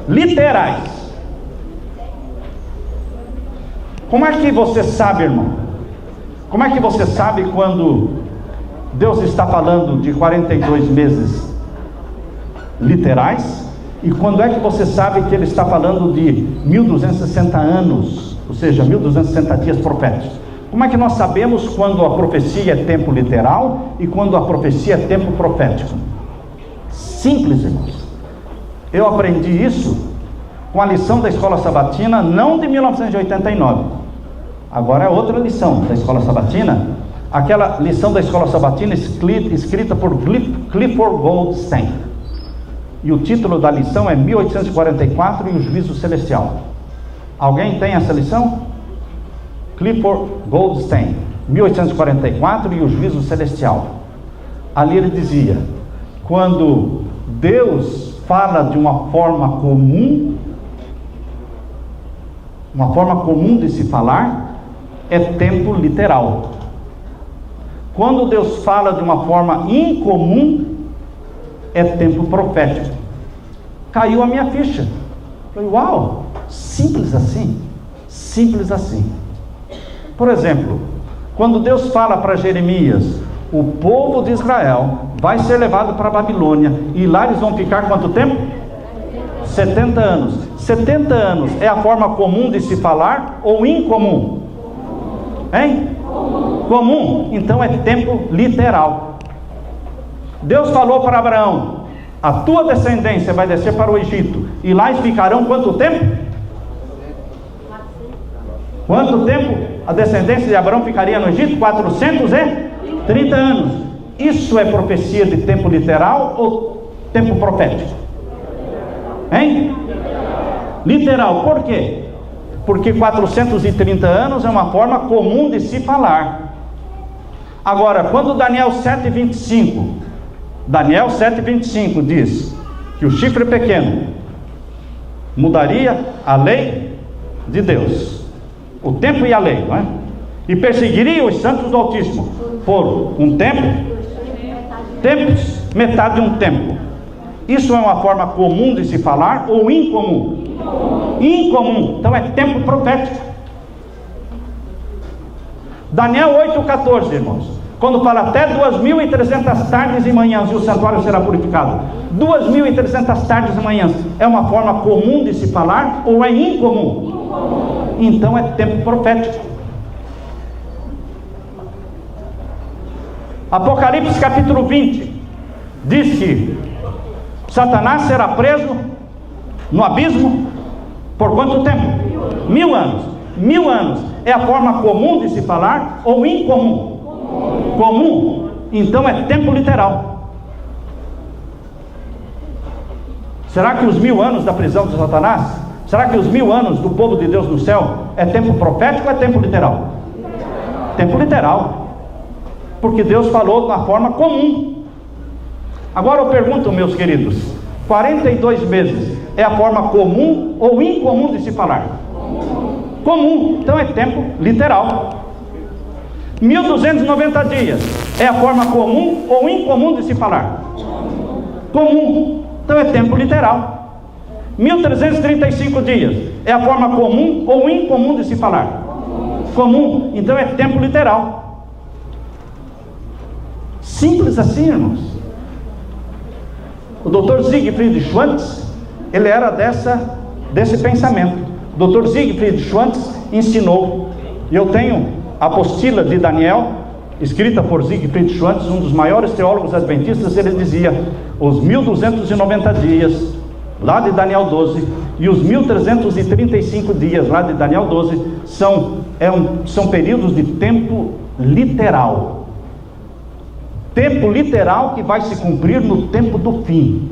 Literais. Como é que você sabe, irmão? Como é que você sabe quando Deus está falando de 42 meses literais? E quando é que você sabe que Ele está falando de 1260 anos, ou seja, 1260 dias proféticos? Como é que nós sabemos quando a profecia é tempo literal e quando a profecia é tempo profético? Simples, irmãos. Eu aprendi isso com a lição da Escola Sabatina, não de 1989. Agora é outra lição da Escola Sabatina. Aquela lição da Escola Sabatina escrita por Clifford Goldstein. E o título da lição é 1844 e o Juízo Celestial. Alguém tem essa lição? Clifford Goldstein, 1844 e o Juízo Celestial. Ali ele dizia, quando Deus fala de uma forma comum de se falar, é tempo literal. Quando Deus fala de uma forma incomum, é tempo profético. Caiu a minha ficha. Falei, uau, simples assim. Simples assim. Por exemplo, quando Deus fala para Jeremias, o povo de Israel vai ser levado para a Babilônia, e lá eles vão ficar quanto tempo? 70 anos. 70 anos é a forma comum de se falar ou incomum? Hein? Comum. Então é tempo literal. Deus falou para Abraão, a tua descendência vai descer para o Egito, e lá eles ficarão quanto tempo? Quanto tempo a descendência de Abraão ficaria no Egito? 430 anos. Isso é profecia de tempo literal ou tempo profético? Hein? Literal. Por quê? Porque 430 anos é uma forma comum de se falar. Agora, quando Daniel 7,25 diz que o chifre pequeno mudaria a lei de Deus, o tempo e a lei, não é? E perseguiria os santos do Altíssimo por um tempo, tempos, metade de um tempo. Isso é uma forma comum de se falar ou incomum? Incomum. Então é tempo profético. Daniel 8,14, irmãos, quando fala até 2.300 tardes e manhãs e o santuário será purificado. 2.300 tardes e manhãs é uma forma comum de se falar ou é incomum? Então é tempo profético. Apocalipse capítulo 20 diz que Satanás será preso no abismo por quanto tempo? 1000 anos. 1000 anos é a forma comum de se falar ou incomum? Comum. Então é tempo literal. Será que os 1000 anos da prisão de Satanás, será que os 1000 anos do povo de Deus no céu é tempo profético ou é tempo literal? Tempo literal. Porque Deus falou de uma forma comum. Agora eu pergunto, meus queridos, 42 meses é a forma comum ou incomum de se falar? Comum. Então é tempo literal. 1290 dias é a forma comum ou incomum de se falar? Comum. Então é tempo literal. 1335 dias é a forma comum ou incomum de se falar? Comum. Então é tempo literal. Simples assim, irmãos. O Dr. Siegfried Schwantz, ele era desse pensamento. O Dr. Siegfried Schwantz ensinou, e eu tenho a apostila de Daniel, escrita por Siegfried Schwantz, um dos maiores teólogos adventistas. Ele dizia: os 1290 dias lá de Daniel 12 e os 1335 dias lá de Daniel 12 são períodos de tempo literal. Tempo literal que vai se cumprir no tempo do fim.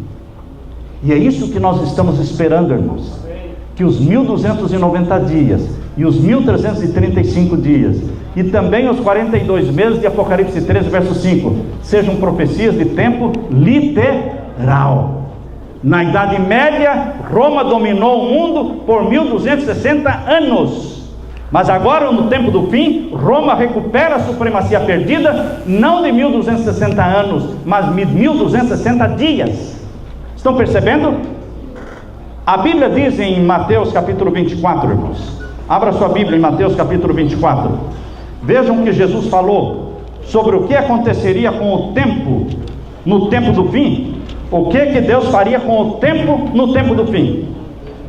E é isso que nós estamos esperando, irmãos. Que os 1290 dias e os 1335 dias e também os 42 meses de Apocalipse 13, verso 5 sejam profecias de tempo literal. Na Idade Média, Roma dominou o mundo por 1260 anos. Mas agora, no tempo do fim, Roma recupera a supremacia perdida, não de 1260 anos, mas de 1260 dias. Estão percebendo? A Bíblia diz em Mateus capítulo 24, irmãos. Abra sua Bíblia em Mateus capítulo 24. Vejam que Jesus falou sobre o que aconteceria com o tempo no tempo do fim. O que Deus faria com o tempo no tempo do fim.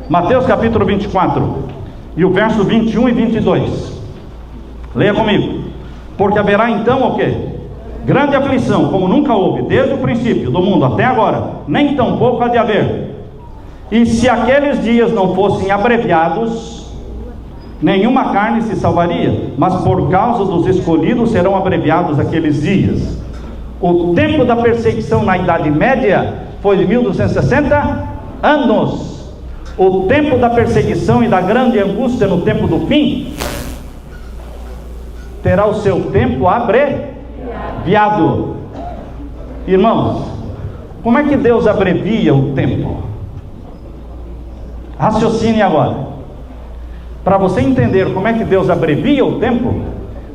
Mateus capítulo 24 e o verso 21 e 22. Leia comigo. Porque haverá então o quê? Grande aflição, como nunca houve desde o princípio do mundo até agora, nem tampouco há de haver. E se aqueles dias não fossem abreviados, nenhuma carne se salvaria, mas por causa dos escolhidos serão abreviados aqueles dias. O tempo da perseguição na Idade Média foi de 1260 anos. O tempo da perseguição e da grande angústia no tempo do fim terá o seu tempo abreviado. Irmãos, como é que Deus abrevia o tempo? Raciocine agora. Para você entender como é que Deus abrevia o tempo,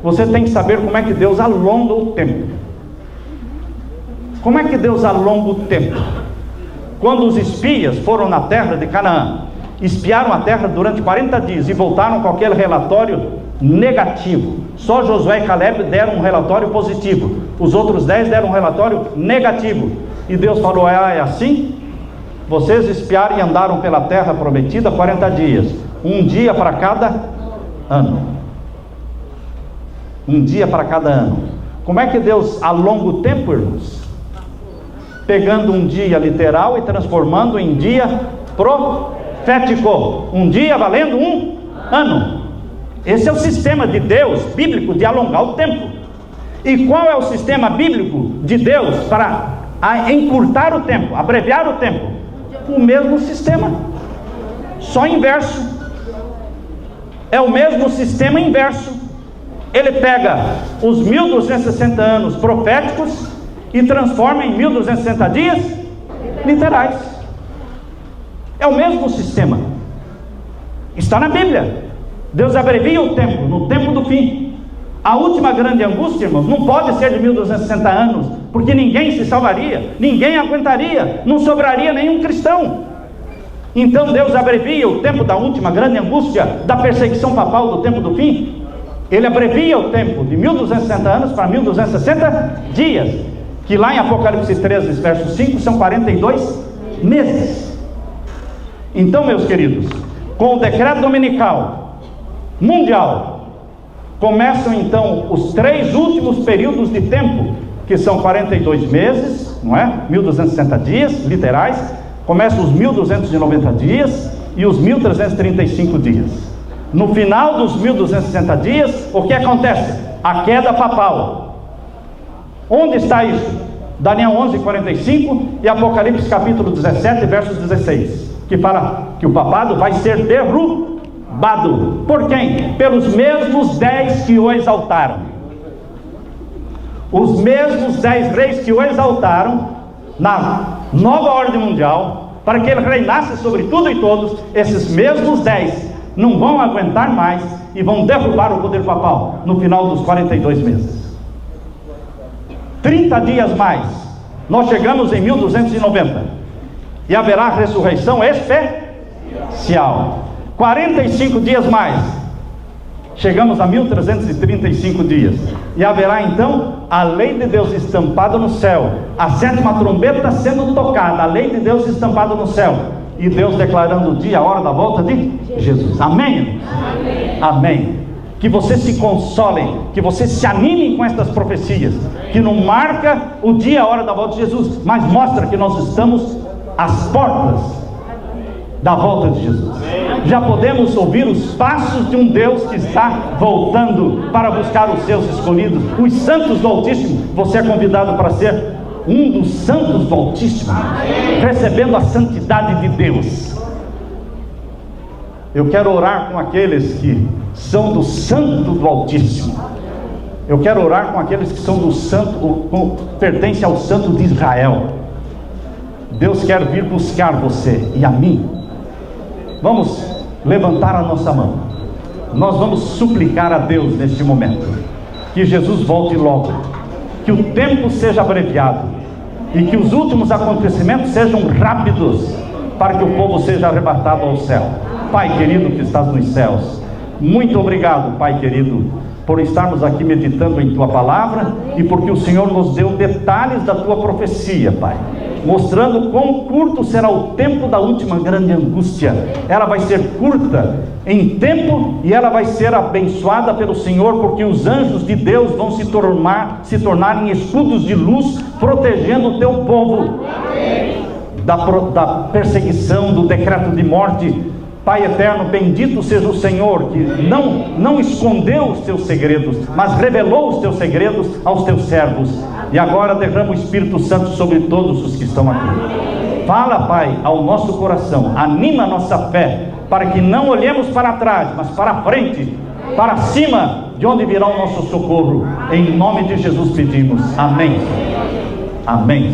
você tem que saber como é que Deus alonga o tempo. Como é que Deus alonga o tempo? Quando os espias foram na terra de Canaã, espiaram a terra durante 40 dias e voltaram com aquele relatório negativo. Só Josué e Caleb deram um relatório positivo. Os outros 10 deram um relatório negativo. E Deus falou: é assim? Vocês espiaram e andaram pela terra prometida 40 dias. Um dia para cada ano. Um dia para cada ano. Como é que Deus alonga o tempo, irmãos? Pegando um dia literal e transformando em dia profético. Um dia valendo um ano. Esse é o sistema de Deus bíblico de alongar o tempo. E qual é o sistema bíblico de Deus para encurtar o tempo, abreviar o tempo? O mesmo sistema, só inverso. É o mesmo sistema inverso. Ele pega os 1260 anos proféticos e transforma em 1260 dias literais. É o mesmo sistema. Está na Bíblia. Deus abrevia o tempo, no tempo do fim. A última grande angústia, irmãos, não pode ser de 1260 anos, porque ninguém se salvaria, ninguém aguentaria, não sobraria nenhum cristão. Então Deus abrevia o tempo da última grande angústia, da perseguição papal do tempo do fim. Ele abrevia o tempo de 1260 anos para 1260 dias, que lá em Apocalipse 13, verso 5, são 42 meses. Então, meus queridos, com o decreto dominical mundial, começam então os 3 últimos períodos de tempo, que são 42 meses, não é? 1260 dias, literais. Começam os 1290 dias e os 1335 dias. No final dos 1260 dias, o que acontece? A queda papal. Onde está isso? Daniel 11:45 e Apocalipse capítulo 17, versos 16, que fala que o papado vai ser derrubado. Por quem? Pelos mesmos 10 que o exaltaram. Os mesmos 10 reis que o exaltaram na nova ordem mundial, para que ele reinasse sobre tudo e todos. Esses mesmos 10 não vão aguentar mais e vão derrubar o poder papal no final dos 42 meses. 30 dias mais, nós chegamos em 1290 e haverá ressurreição especial. 45 dias mais, chegamos a 1335 dias, e haverá então a lei de Deus estampada no céu, a 7ª trombeta sendo tocada, a lei de Deus estampada no céu, e Deus declarando o dia, a hora da volta de Jesus. Amém? Amém. Amém. que vocês se consolem, que vocês se animem com estas profecias, que não marca o dia e a hora da volta de Jesus, mas mostra que nós estamos às portas da volta de Jesus. Já podemos ouvir os passos de um Deus que está voltando para buscar os seus escolhidos, os santos do Altíssimo. Você é convidado para ser um dos santos do Altíssimo, recebendo a santidade de Deus. Eu quero orar com aqueles que são do santo do Altíssimo. Eu quero orar com aqueles que são do santo, pertencem ao santo de Israel. Deus quer vir buscar você e a mim. Vamos levantar a nossa mão. Nós vamos suplicar a Deus neste momento, que Jesus volte logo, que o tempo seja abreviado e que os últimos acontecimentos sejam rápidos, para que o povo seja arrebatado ao céu. Pai querido que estás nos céus, muito obrigado, Pai querido, por estarmos aqui meditando em Tua palavra, e porque o Senhor nos deu detalhes da Tua profecia, Pai, mostrando quão curto será o tempo da última grande angústia. Ela vai ser curta em tempo, e ela vai ser abençoada pelo Senhor, porque os anjos de Deus vão se tornar em escudos de luz, protegendo o Teu povo da perseguição, do decreto de morte. Pai eterno, bendito seja o Senhor, que não escondeu os Teus segredos, mas revelou os Teus segredos aos Teus servos, e agora derrama o Espírito Santo sobre todos os que estão aqui. Fala, Pai, ao nosso coração, anima a nossa fé, para que não olhemos para trás, mas para frente, para cima, de onde virá o nosso socorro. Em nome de Jesus pedimos, amém. Amém.